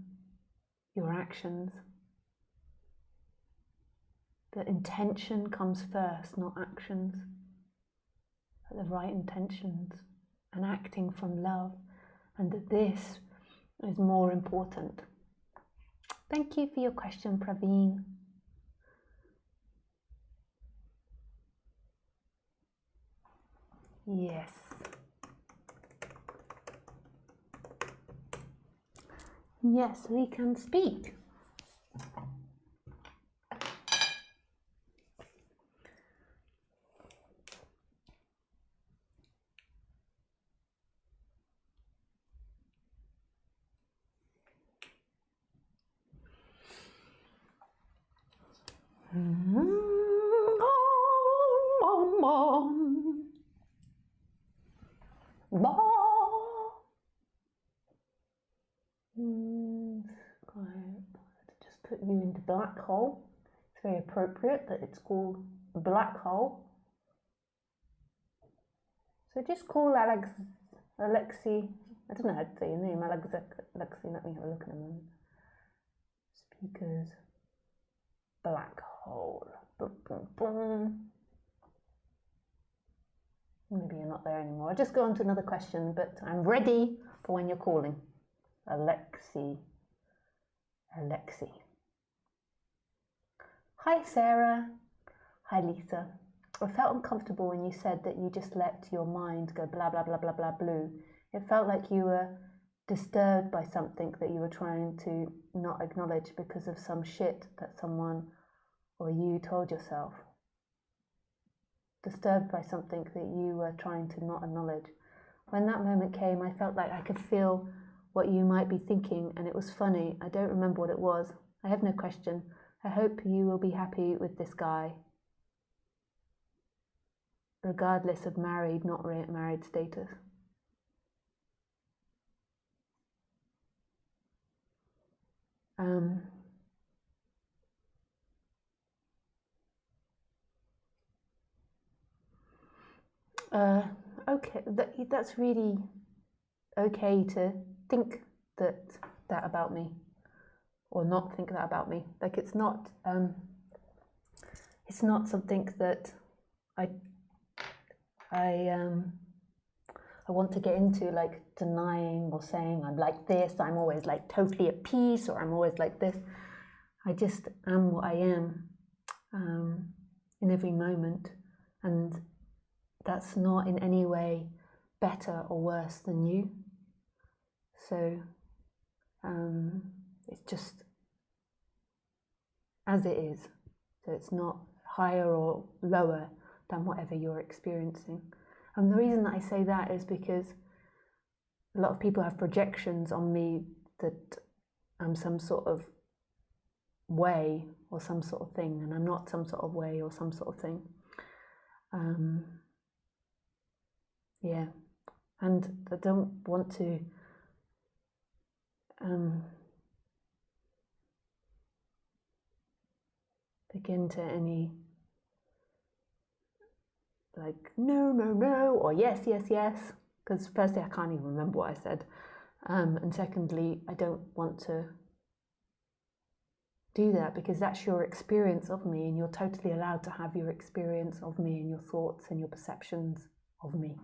your actions. That intention comes first, not actions. The right intentions and acting from love, and that this is more important. Thank you for your question, Praveen. Yes. Yes, we can speak. Just put you into black hole. It's very appropriate that it's called black hole. So just call Alexi, I don't know how to say your name, Alexi, let me have a look in a moment. Speakers, black hole, boom, boom, boom. Maybe you're not there anymore. I'll just go on to another question, but I'm ready for when you're calling. Alexi. Hi Sarah. Hi Lisa. I felt uncomfortable when you said that you just let your mind go blah blah blah blah blah blue. It felt like you were disturbed by something that you were trying to not acknowledge because of some shit that someone or you told yourself. Disturbed by something that you were trying to not acknowledge. When that moment came, I felt like I could feel what you might be thinking, and it was funny. I don't remember what it was. I have no question. I hope you will be happy with this guy, regardless of married, not married status. Okay, that's really okay to think that about me, or not think that about me. Like it's not something that I want to get into, like denying or saying I'm like this, I'm always like totally at peace, or I'm always like this. I just am what I am in every moment, and that's not in any way better or worse than you. So it's just as it is. So it's not higher or lower than whatever you're experiencing. And the reason that I say that is because a lot of people have projections on me that I'm some sort of way or some sort of thing, and I'm not some sort of way or some sort of thing. Yeah, and I don't want to begin to any like no or yes, because firstly I can't even remember what I said, and secondly I don't want to do that, because that's your experience of me, and you're totally allowed to have your experience of me and your thoughts and your perceptions of me.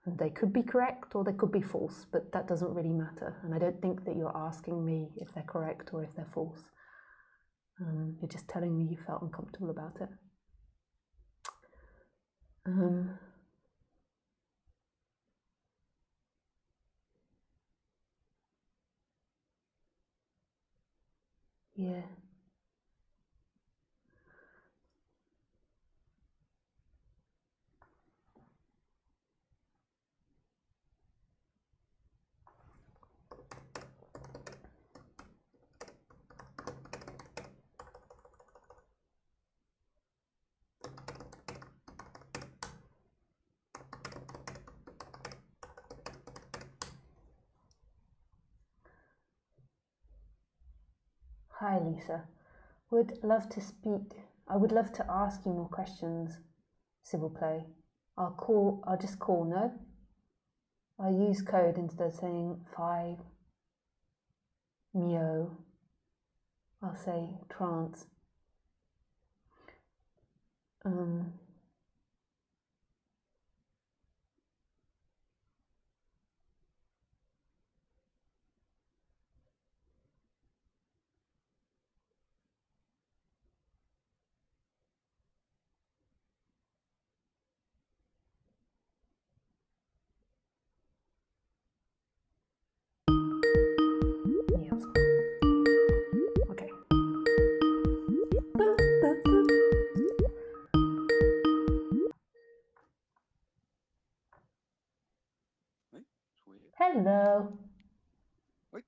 And they could be correct or they could be false, but that doesn't really matter. And I don't think that you're asking me if they're correct or if they're false. You're just telling me you felt uncomfortable about it. Yeah. Hi Lisa, would love to speak. I would love to ask you more questions, s'il vous plaît. I'll just call, no? I'll use code instead of saying 5 Mio. I'll say trance. Okay. Hello. Oui.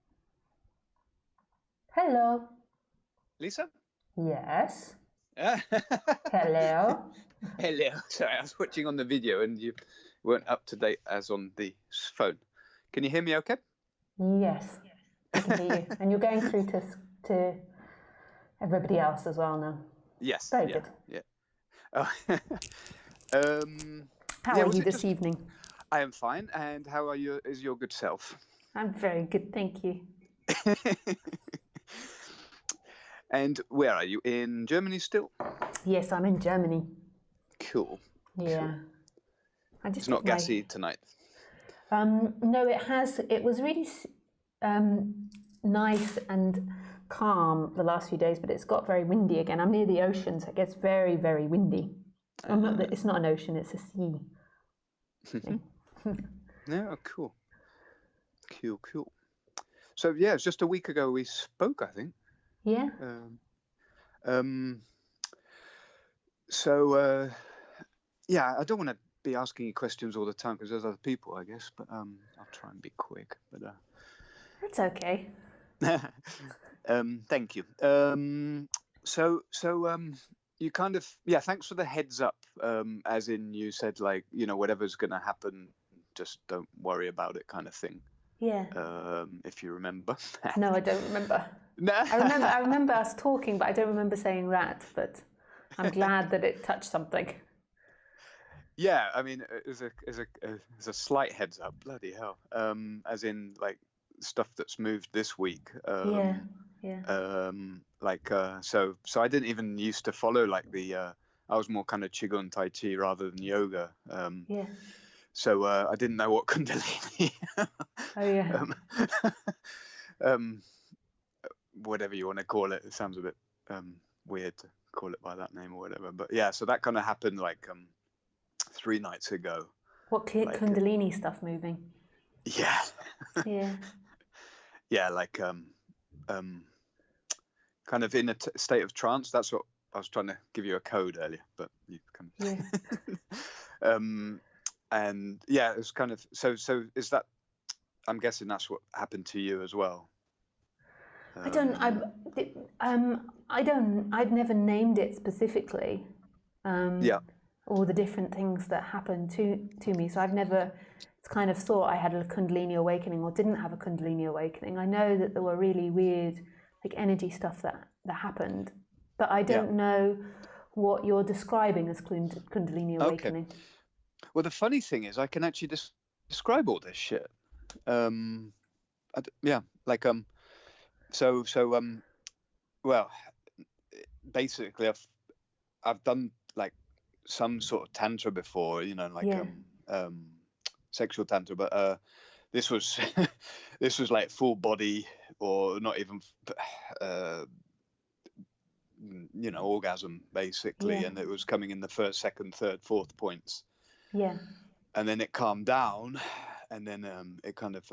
Hello. Lisa? Yes. Hello. Hello. Hello. Sorry, I was watching on the video and you weren't up to date as on the phone. Can you hear me okay? Yes, I can hear you. And you're going through to everybody else as well now. Yes. Very good. Yeah. How yeah, are was you it this just... evening? I am fine. And how are you? Is your good self? I'm very good, thank you. And where are you? In Germany still? Yes, I'm in Germany. Cool. Yeah. I just It's not gassy tonight. No, it was really nice and calm the last few days, but it's got very windy again. I'm near the ocean, so it gets very, very windy. It's not an ocean, it's a sea. Yeah, cool. So yeah, it's just a week ago we spoke, I think. Yeah. Yeah, I don't want to be asking you questions all the time because there's other people, I guess. But I'll try and be quick. But That's okay. thank you. You kind of, thanks for the heads up. As in, you said, like, whatever's gonna happen, just don't worry about it, kind of thing. Yeah. If you remember. No, I don't remember. I remember us talking, but I don't remember saying that. But I'm glad that it touched something. Yeah, I mean, as a slight heads up, bloody hell. As in, like, stuff that's moved this week. Yeah. So I didn't even used to follow like the. I was more kind of Qigong Tai Chi rather than yoga. Yeah. So I didn't know what Kundalini. Oh yeah. Whatever you want to call it. It sounds a bit weird to call it by that name or whatever. But yeah, so that kind of happened like 3 nights ago. What Kundalini stuff moving? Yeah. Yeah. Yeah, like kind of in a state of trance. That's what I was trying to give you a code earlier, but you kind of. And yeah, it was kind of so. Is that? I'm guessing that's what happened to you as well. I don't. I'd never named it specifically. All the different things that happened to me. So I've never kind of thought I had a Kundalini awakening or didn't have a Kundalini awakening. I know that there were really weird, like, energy stuff that happened, but I don't know what you're describing as Kundalini awakening. Okay. Well, the funny thing is, I can actually describe all this shit. Well, basically, I've done like some sort of tantra before, sexual tantra, but this was this was like full body, or not even orgasm basically, and it was coming in the first, second, third, fourth points, and then it calmed down, and then it kind of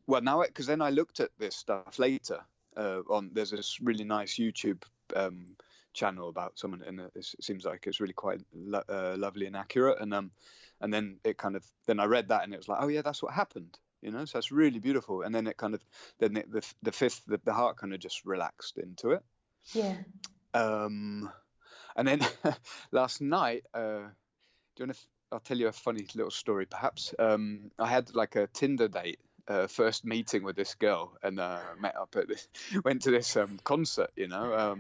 because then I looked at this stuff later there's this really nice YouTube channel about someone, and it seems like it's really quite lovely and accurate, and then it kind of, then I read that and it was like, oh yeah, that's what happened, so that's really beautiful. And then it kind of, then the fifth, the heart kind of just relaxed into it. And then last night, I'll tell you a funny little story perhaps. I had like a Tinder date, first meeting with this girl, and met up at went to this concert, and I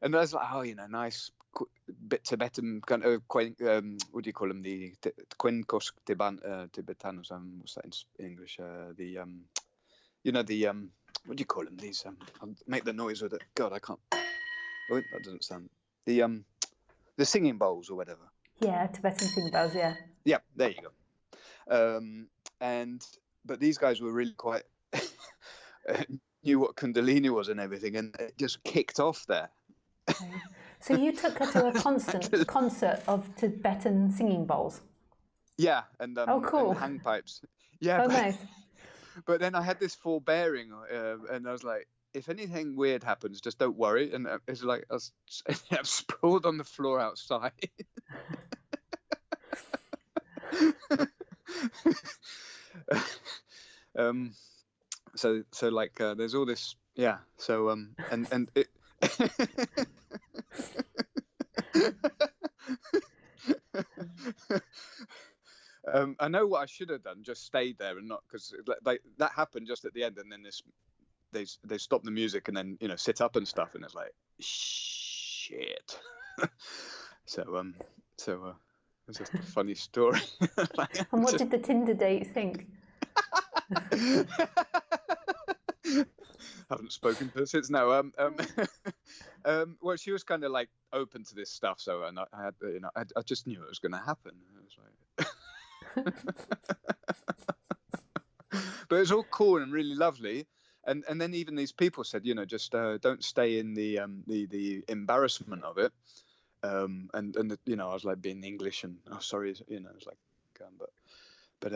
was like, oh, nice bit Tibetan kind of what do you call them, the Cuencos Tibetanos, what's that in English, the what do you call them, these I'll make the noise with it, god I can't, oh, that doesn't sound, the singing bowls or whatever. Tibetan singing bowls, yeah, there you go. But these guys were really quite knew what Kundalini was and everything, and it just kicked off there. Okay. So you took her to a concert of Tibetan singing bowls? Yeah, and cool. and hang pipes. Yeah. Oh, nice. But then I had this forbearing, and I was like, if anything weird happens, just don't worry. And it's like I was sprawled on the floor outside. So like there's all this, so and it I know what I should have done, just stayed there and not, because that happened just at the end, and then they stopped the music and then sit up and stuff, and it's like shit. so it's just a funny story. And what did the Tinder date think? Haven't spoken to her since. No, well, she was kind of like open to this stuff, so, and I had, I just knew it was going to happen. I was like, but it was all cool and really lovely. And then even these people said, just don't stay in the embarrassment of it. And I was like being English and sorry, it was like, but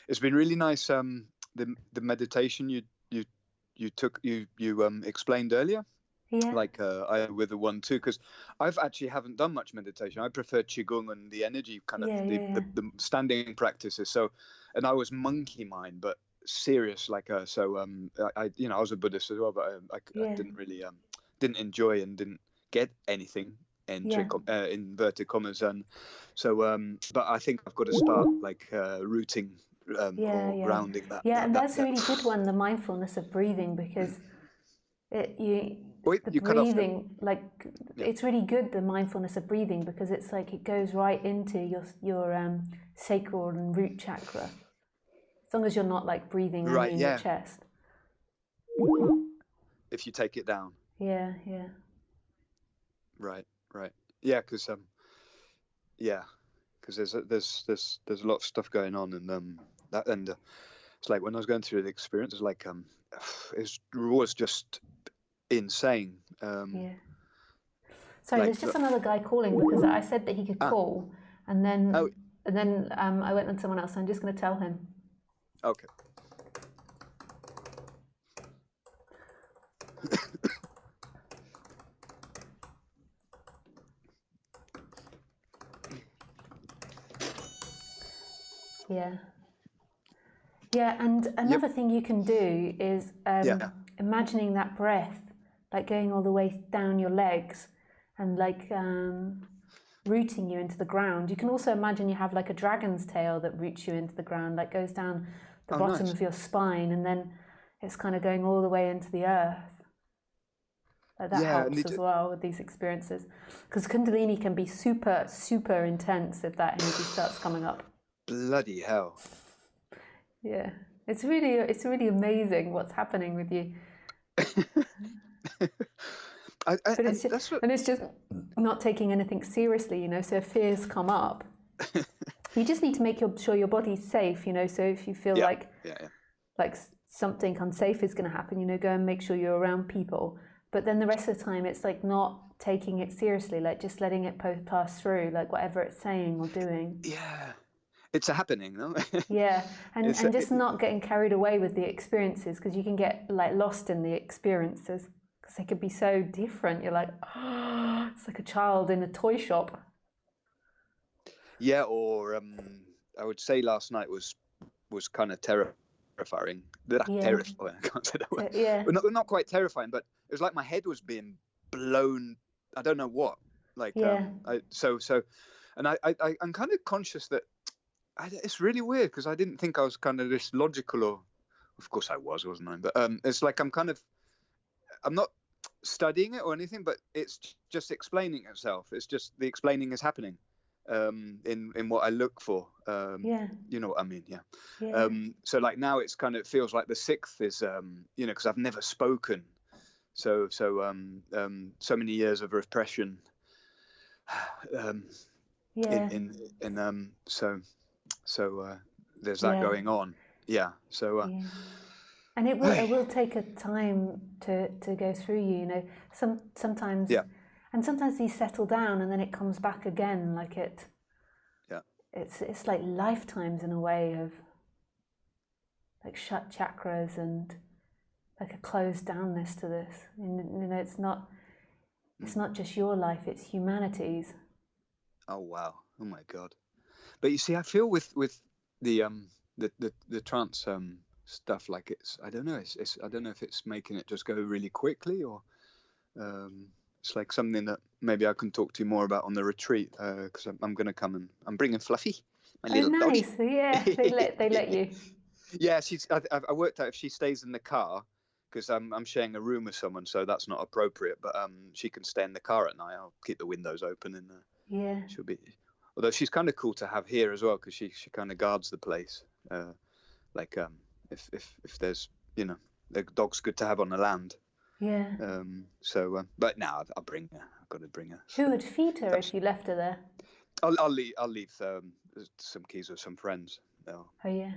it's been really nice. The meditation you explained earlier. Yeah. Like I with the 1-2, because I've actually haven't done much meditation. I prefer qigong and the energy kind of the standing practices. So, and I was monkey mind, but serious like so I was a Buddhist as well, but I didn't really didn't enjoy and didn't get anything in inverted commas, and so but I think I've got to start like rooting or grounding that. And that's a really good one, the mindfulness of breathing, because the breathing, like it's really good, the mindfulness of breathing, because it's like it goes right into your sacral and root chakra, as long as you're not like breathing only in your chest. If you take it down. Right. Yeah, because there's a lot of stuff going on, and it's like when I was going through the experience, it's like it was just insane. Sorry, there's just another guy calling, because I said that he could call, and then I went on someone else. So I'm just going to tell him. Okay. And another thing you can do is imagining that breath like going all the way down your legs and like rooting you into the ground. You can also imagine you have like a dragon's tail that roots you into the ground, like goes down the bottom of your spine, and then it's kind of going all the way into the earth. Like that helps as well with these experiences, because Kundalini can be super, super intense if that energy starts coming up. Bloody hell. Yeah, it's really amazing what's happening with you. But it's just not taking anything seriously, you know. So if fears come up, you just need to make sure your body's safe, you know. So if you feel like something unsafe is going to happen, you know, go and make sure you're around people. But then the rest of the time, it's like not taking it seriously, like just letting it pass through, like whatever it's saying or doing. Yeah. It's a happening, no? and just not getting carried away with the experiences, because you can get like lost in the experiences because they could be so different. You're like, oh, it's like a child in a toy shop. Yeah, or I would say last night was kind of terrifying. Terrifying. I can't say that word. Well, not quite terrifying, but it was like my head was being blown. I don't know what. Like I'm kind of conscious that. It's really weird, because I didn't think I was kind of this logical, or of course I wasn't I? But it's like I'm not studying it or anything, but it's just explaining itself. It's just the explaining is happening in what I look for. You know what I mean? Yeah. So like now it's kind of feels like the sixth is you know, because I've never spoken, so many years of repression. So there's that going on. And it will take a time to go through you know. Sometimes and sometimes these settle down and then it comes back again, like it's like lifetimes in a way of like shut chakras and like a closed downness to this. You know, it's not just your life, it's humanity's. Oh wow. Oh my God. But you see, I feel with the trance stuff, like it's I don't know if it's making it just go really quickly, or it's like something that maybe I can talk to you more about on the retreat, because I'm going to come and I'm bringing Fluffy, my little nice. dog. Yeah, they let you. Yeah, I worked out if she stays in the car, because I'm sharing a room with someone, so that's not appropriate. But she can stay in the car at night. I'll keep the windows open, and she'll be. Although she's kind of cool to have here as well, because she kind of guards the place. If there's, the dog's good to have on the land. Yeah. But now I'll bring her. I've got to bring her. Who would feed her if you left her there? I'll leave some keys with some friends. Oh yeah.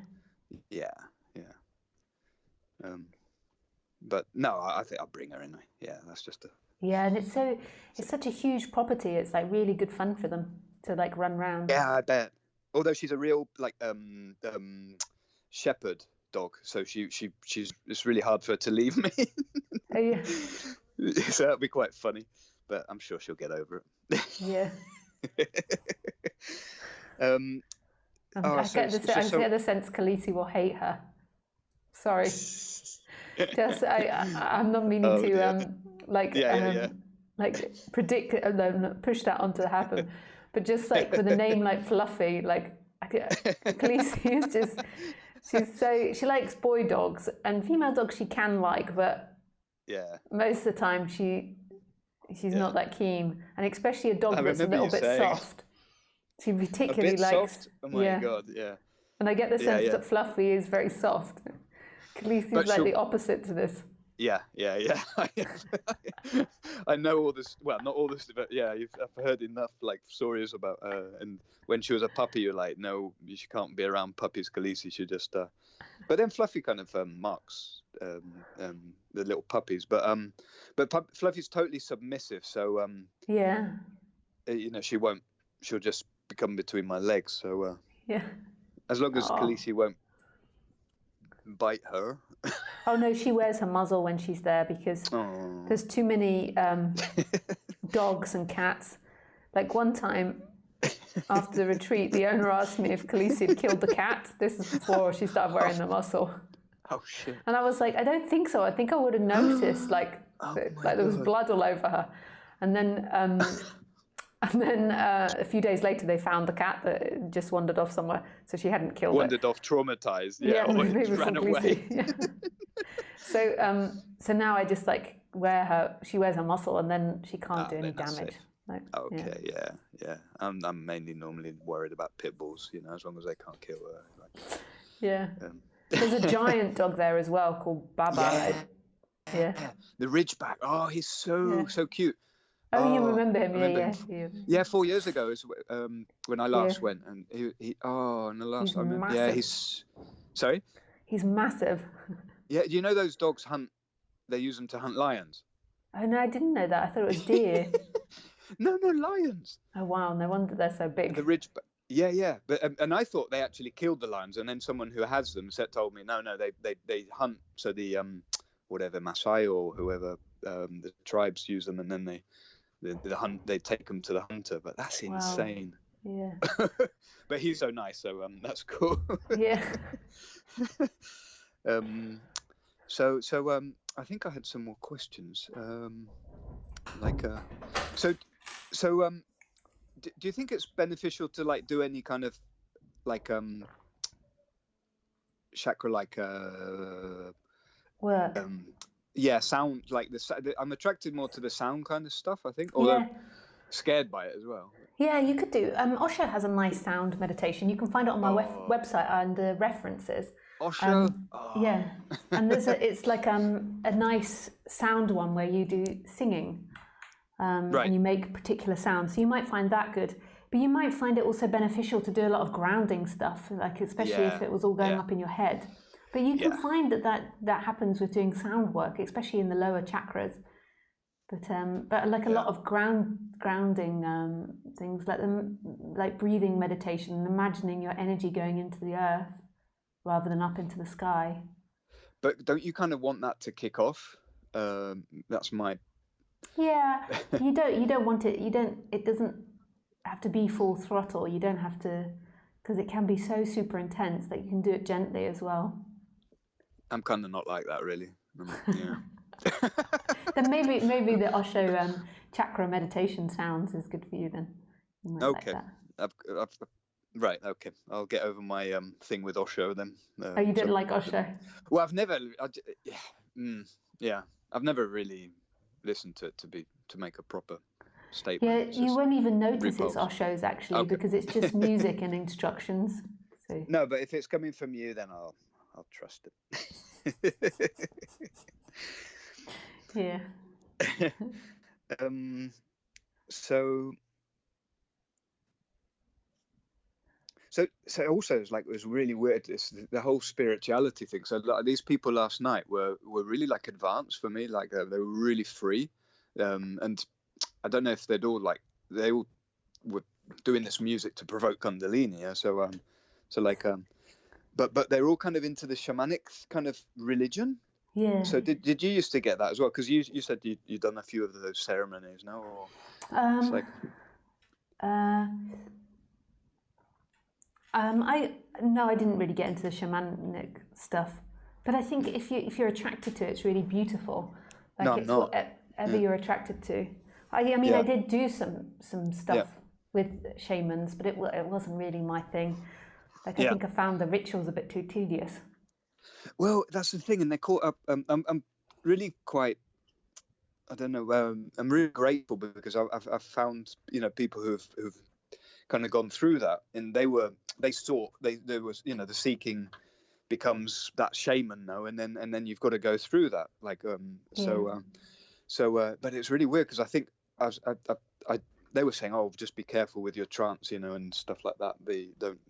Yeah. But no, I think I'll bring her anyway. Yeah, that's just a. Yeah, and it's such a huge property. It's like really good fun for them to like run around. Yeah, I bet. Although she's a real shepherd dog, so she's it's really hard for her to leave me. Oh yeah. So that'll be quite funny, but I'm sure she'll get over it. Yeah. I get the sense Khaleesi will hate her. Sorry. Just I'm not meaning to like predict push that onto happen, but just like with a name like Fluffy, like Khaleesi is just she likes boy dogs, and female dogs she can like, but most of the time she's not that keen, and especially a dog that's a little bit soft. She particularly likes. Soft? Oh my god, yeah. And I get the sense that Fluffy is very soft. Khaleesi is like the opposite to this. Yeah. I know all this. Well, not all this, but yeah, I've heard enough like stories about her. And when she was a puppy, you're like, no, she can't be around puppies. Khaleesi should just. But then Fluffy kind of marks the little puppies. But Fluffy's totally submissive, so she'll just become between my legs. So as long as Khaleesi won't bite her. Oh no, she wears her muzzle when she's there because there's too many dogs and cats. Like one time after the retreat, the owner asked me if Khaleesi had killed the cat. This is before she started wearing the muzzle. Oh shit! And I was like, I don't think so. I think I would have noticed, like there was blood all over her. And then a few days later, they found the cat that just wandered off somewhere. So she hadn't killed it. Wandered off, traumatized. Yeah, or it ran away. Yeah. So now I just like she wears her muzzle, and then she can't do any damage. Like, yeah. I'm mainly normally worried about pit bulls, as long as they can't kill her. Like, yeah. There's a giant dog there as well called Baba. Yeah. The Ridgeback. Oh, he's so cute. Oh, you remember him? Yeah, 4 years ago is when I last went, and he and the last time. Massive. Yeah, he's. Sorry. He's massive. Yeah, do you know those dogs they use them to hunt lions? Oh no, I didn't know that. I thought it was deer. No, lions. Oh wow, no wonder they're so big. The Ridgeback. Yeah, but and I thought they actually killed the lions, and then someone who has them told me no, they hunt. So the whatever Maasai or whoever the tribes use them, and then they take them to the hunter. But that's insane. Yeah. But he's so nice, so that's cool. Yeah. So I think I had some more questions. Do you think it's beneficial to like do any kind of like chakra like work? Sound, like I'm attracted more to the sound kind of stuff, I think, although scared by it as well. Yeah, you could do. Osho has a nice sound meditation. You can find it on my website under references. Osho? Yeah, and it's like a nice sound one where you do singing, and you make particular sounds. So you might find that good, but you might find it also beneficial to do a lot of grounding stuff, like especially if it was all going up in your head. But you can find that happens with doing sound work, especially in the lower chakras. But like a lot of grounding things, like breathing meditation and imagining your energy going into the earth rather than up into the sky. But don't you kind of want that to kick off? That's my. Yeah, you don't want it. It doesn't have to be full throttle. You don't have to, because it can be so super intense that you can do it gently as well. I'm kind of not like that, really. Yeah. Then maybe the Osho chakra meditation sounds is good for you, then you might like that. Right, okay. I'll get over my thing with Osho then. Oh, you didn't like Osho? Well, I've never, I've never really listened to it to make a proper statement. Yeah, you won't even notice it's Osho's actually, because it's just music and instructions. So. No, but if it's coming from you, then I'll trust it. Yeah. So also it was really weird, the whole spirituality thing. So like, these people last night were really like advanced for me, like they were really free, and I don't know if they all were doing this music to provoke Kundalini, yeah? But they're all kind of into the shamanic kind of religion. Yeah. So did you used to get that as well? Because you said you'd done a few of those ceremonies, no? Or it's like... I didn't really get into the shamanic stuff, but I think if you're attracted to it, it's really beautiful. Like no, it's not. whatever you're attracted to. I mean, I did do some stuff with shamans, but it wasn't really my thing. Like I think I found the rituals a bit too tedious. Well, that's the thing, and they're caught up. I'm really quite. I don't know. I'm really grateful because I've found people who've kind of gone through that, and there was the seeking becomes that shaman now, and then you've got to go through that, like but it's really weird because I think they were saying, oh, just be careful with your trance, and stuff like that.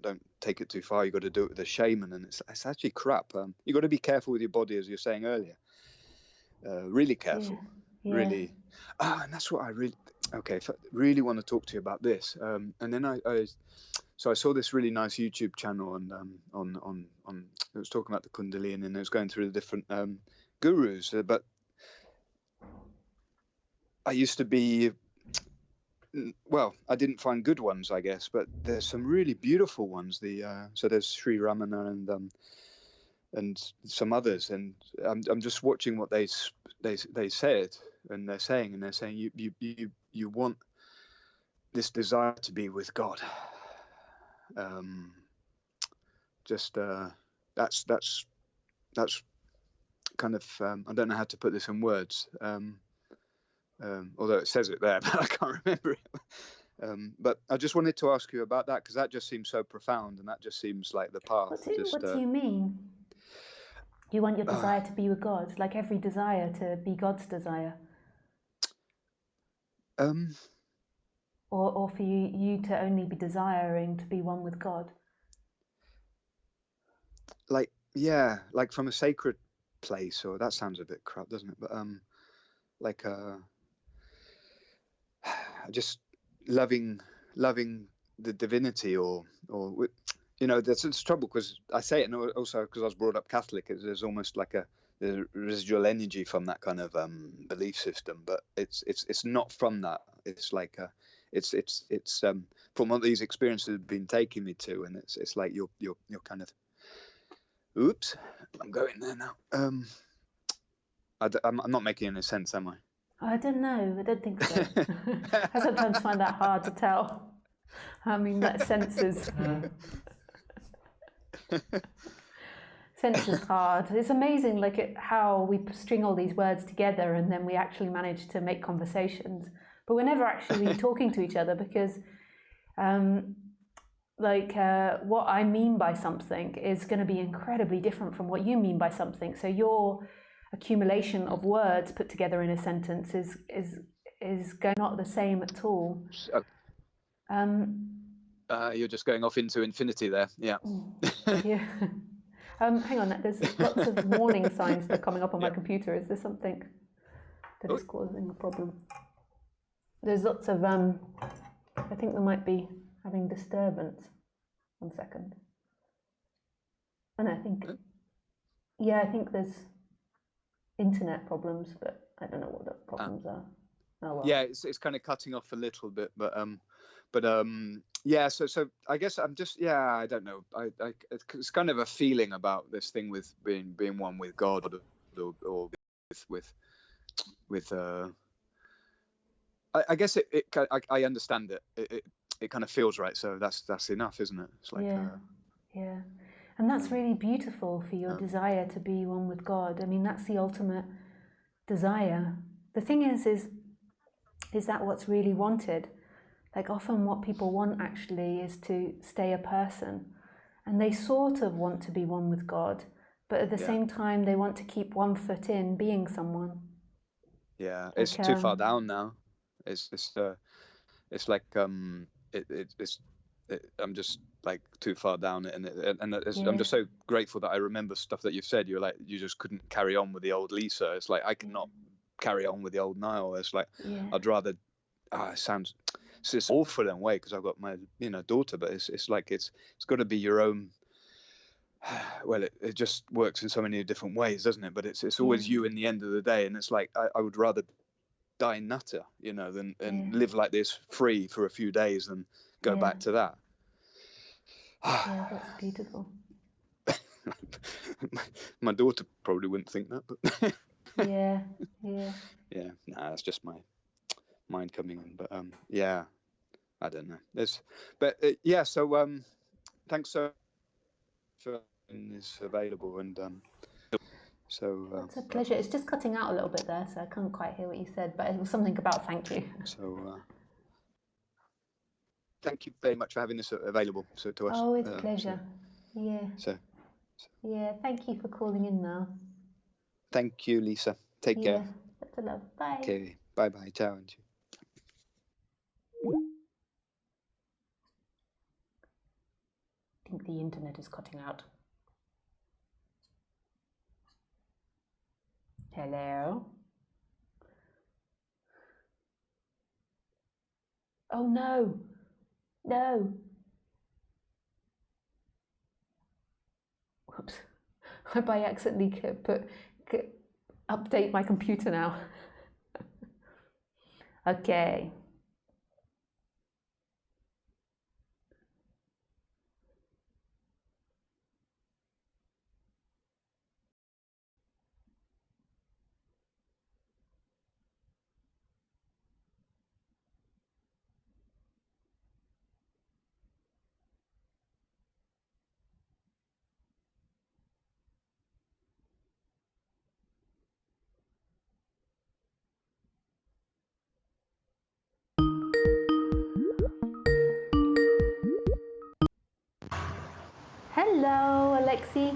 Don't take it too far. You got to do it with a shaman, and it's actually crap. You got to be careful with your body, as you're saying earlier. Really careful. Really. And that's what I really want to talk to you about this. And then I saw this really nice YouTube channel on it was talking about the Kundalini, and it was going through the different gurus. But I used to be, well, I didn't find good ones, I guess, but there's some really beautiful ones. So there's Sri Ramana and some others, and I'm just watching what they said, and they're saying you want this desire to be with God. That's kind of I don't know how to put this in words. Although it says it there, but I can't remember it. But I just wanted to ask you about that, because that just seems so profound, and that just seems like the path. What do you mean? You want your desire to be with God, like every desire to be God's desire? Or for you to only be desiring to be one with God? Like from a sacred place, or that sounds a bit crap, doesn't it? But just loving the divinity, or that's the trouble, because I say it, and also because I was brought up Catholic, there's almost like the residual energy from that kind of belief system, but it's not from that. It's like it's from what these experiences have been taking me to, and it's like you're kind of, oops, I'm going there now. I'm not making any sense, am I? I don't know. I don't think so. I sometimes find that hard to tell. I mean, that sense is hard. It's amazing, like how we string all these words together, and then we actually manage to make conversations. But we're never actually talking to each other, because, what I mean by something is going to be incredibly different from what you mean by something. So your accumulation of words put together in a sentence is not the same at all. You're just going off into infinity there. Yeah. Yeah. Hang on, there's lots of warning signs that are coming up on my computer. Is there something that is causing a problem? There's lots of I think they might be having disturbance. 1 second. And I think there's internet problems, but I don't know what the problems are. Oh well. Yeah, it's kind of cutting off a little bit, but so I guess I'm just I don't know. It's kind of a feeling about this thing with being one with God, or with I guess I understand it. It kind of feels right, so that's enough, isn't it? It's like yeah. And that's really beautiful for your desire to be one with God. I mean, that's the ultimate desire. The thing is that what's really wanted? Like often what people want actually is to stay a person, and they sort of want to be one with God, but at the same time they want to keep one foot in being someone. Yeah, it's too far down now. It's like I'm just like too far down, and I'm just so grateful that I remember stuff that you've said. You're like, you just couldn't carry on with the old Lisa. It's like I cannot carry on with the old Niall. It's like I'd rather. It's awful in a way because I've got my daughter, but it's like it's got to be your own. Well, it just works in so many different ways, doesn't it? But it's always you in the end of the day, and it's like I would rather die nutter, than live like this free for a few days and go back to that. Yeah, that's beautiful. My daughter probably wouldn't think that, but yeah. Nah, that's just my mind coming in. But I don't know. So thanks so for this available, and so it's a pleasure. It's just cutting out a little bit there, so I couldn't quite hear what you said, but it was something about thank you. So thank you very much for having this available to us. Oh, it's a pleasure. Yeah, thank you for calling in now. Thank you, Lisa. Take care. That's a love. Bye. Okay, bye. Ciao. I think the internet is cutting out. Hello? Oh no! No! Whoops. I by accidentally update my computer now. Okay. Hello, Alexei.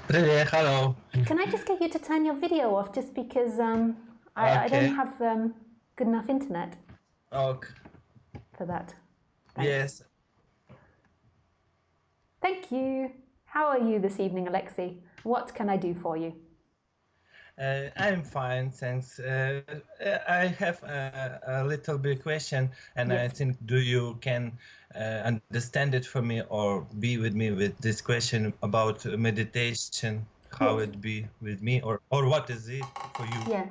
Hello. Can I just get you to turn your video off just because I don't have good enough internet for that. Thanks. Yes. Thank you. How are you this evening, Alexei? What can I do for you? I'm fine, thanks. I have a little bit question, and I think you can understand it for me or be with me with this question about meditation, how it be with me, or what is it for you? Yeah.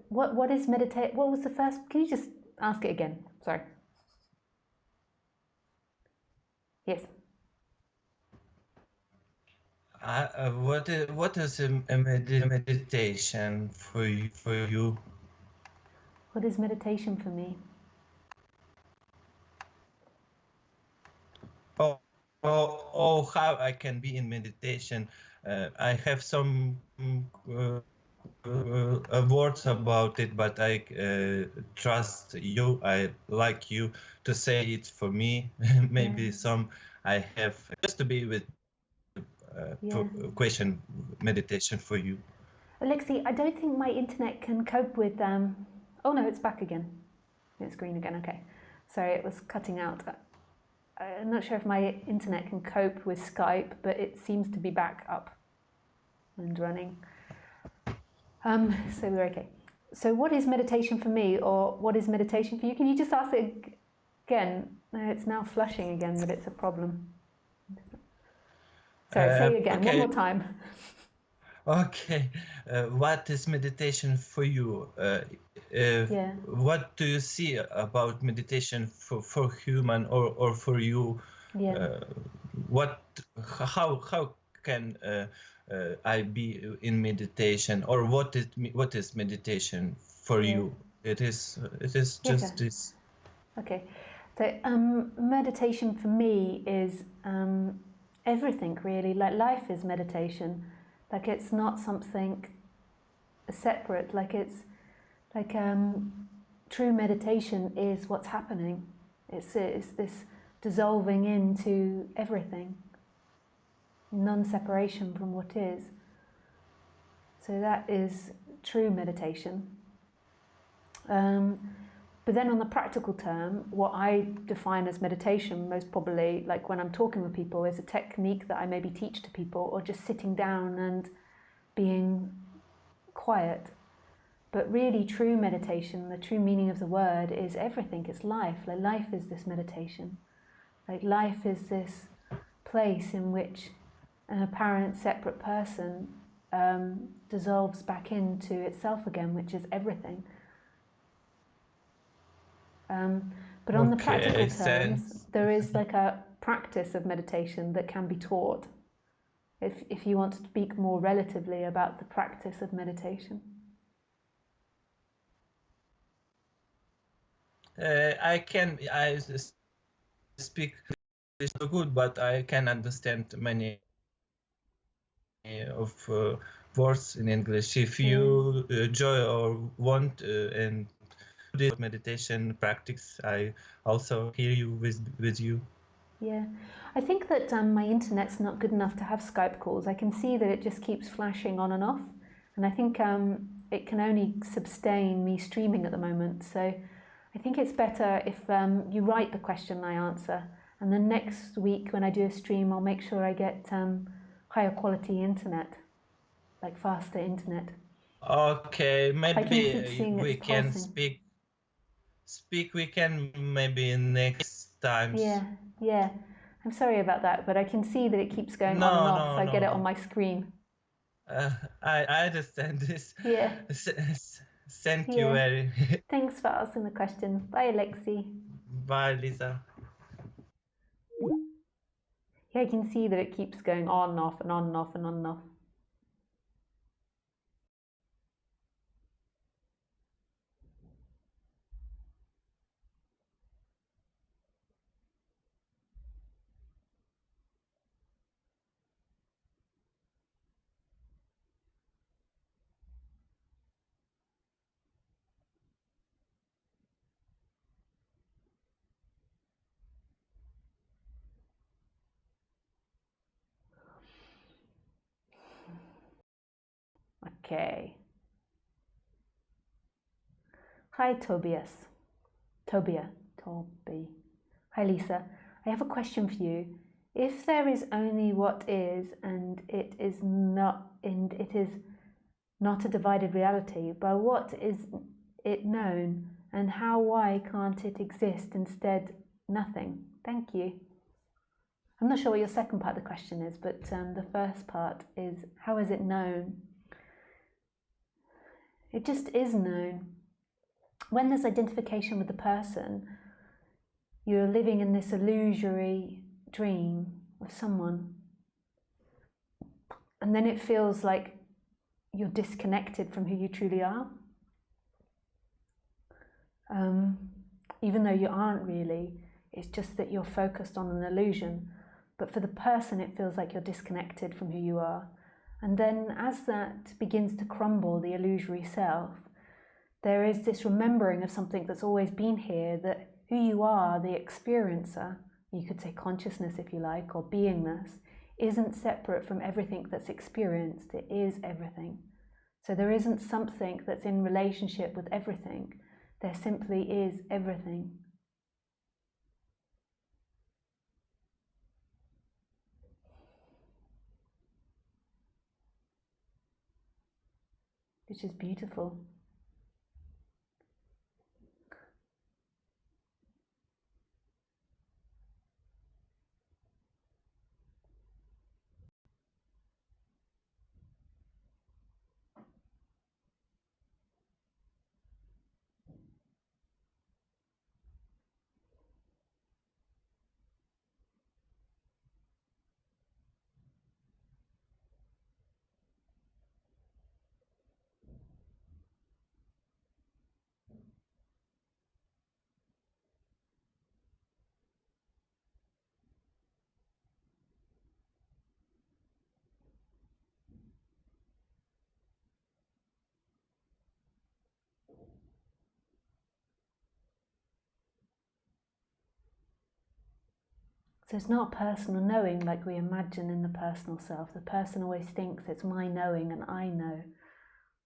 What is meditate? What was the first? Can you just ask it again? Sorry. Yes. What is a meditation for you? What is meditation for me? How I can be in meditation. I have some words about it, but I trust you. I like you to say it for me. Maybe some I have just to be with question meditation for you. Alexei, I don't think my internet can cope with. Oh no, it's back again. It's green again. Okay, sorry, it was cutting out. I'm not sure if my internet can cope with Skype, but it seems to be back up and running. So we're okay. So what is meditation for me, or what is meditation for you? Can you just ask it again? No, it's now flushing again, but it's a problem. Sorry, say it again, one more time. Okay, what is meditation for you? What do you see about meditation for human or for you? How can I be in meditation, or what is meditation for you? It is just this. Okay, so meditation for me is everything really. Like life is meditation. Like it's not something separate. Like it's like true meditation is what's happening. It's this dissolving into everything, non-separation from what is. So that is true meditation. But then on the practical term, what I define as meditation, most probably, like when I'm talking with people, is a technique that I maybe teach to people, or just sitting down and being quiet. But really true meditation, the true meaning of the word is everything. It's life. Like life is this meditation. Like life is this place in which an apparent separate person dissolves back into itself again, which is everything. But on the practical terms, there is like a practice of meditation that can be taught, if you want to speak more relatively about the practice of meditation. I speak so good, but I can understand many of words in English. If you enjoy or want and this meditation practice, I also hear you with you. Yeah, I think that my internet's not good enough to have Skype calls. I can see that it just keeps flashing on and off, and I think it can only sustain me streaming at the moment. So I think it's better if you write the question I answer, and then next week when I do a stream, I'll make sure I get higher quality internet, like faster internet. Okay, maybe I can keep seeing we it's can pulsing. speak. We can maybe next time. Yeah. I'm sorry about that, but I can see that it keeps going on and off, so I get it on my screen. I understand this. Yeah. Thank you very. Thanks for asking the question. Bye, Alexi. Bye, Lisa. Yeah, I can see that it keeps going on and off and on and off and on and off. Okay. Hi, Tobias. Toby. Hi, Lisa. I have a question for you. If there is only what is, and it is not a divided reality, by what is it known, and why can't it exist instead nothing? Thank you. I'm not sure what your second part of the question is, but the first part is, how is it known? It just is known. When there's identification with the person, you're living in this illusory dream of someone. And then it feels like you're disconnected from who you truly are. Even though you aren't really, it's just that you're focused on an illusion. But for the person, it feels like you're disconnected from who you are. And then as that begins to crumble, the illusory self, there is this remembering of something that's always been here, that who you are, the experiencer, you could say consciousness if you like, or beingness, isn't separate from everything that's experienced. It is everything. So there isn't something that's in relationship with everything. There simply is everything. Which is beautiful. So it's not personal knowing like we imagine in the personal self. The person always thinks it's my knowing and I know.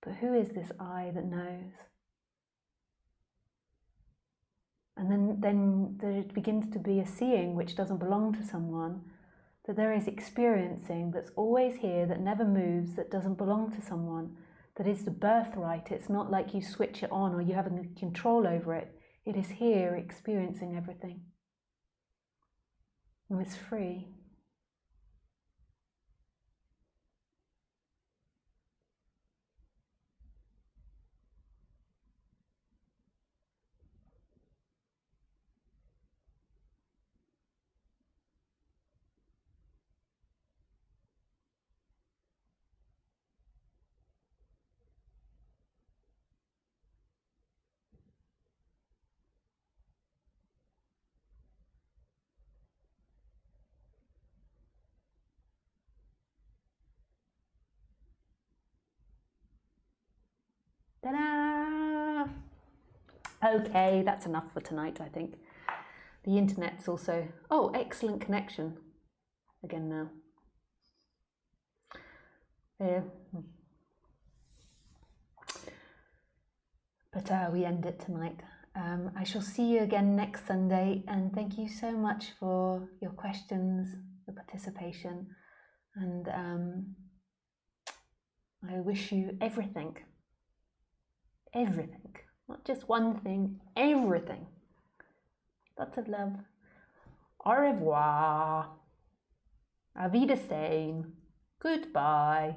But who is this I that knows? And then there begins to be a seeing which doesn't belong to someone, that there is experiencing that's always here, that never moves, that doesn't belong to someone, that is the birthright. It's not like you switch it on or you have any control over it. It is here experiencing everything. And it's free. Ta-da! Okay, that's enough for tonight, I think. The internet's also... Oh, excellent connection. Again now. But we end it tonight. I shall see you again next Sunday, and thank you so much for your questions, the participation, and I wish you everything. Everything. Not just one thing, everything. Lots of love. Au revoir. Auf Wiedersehen. Goodbye.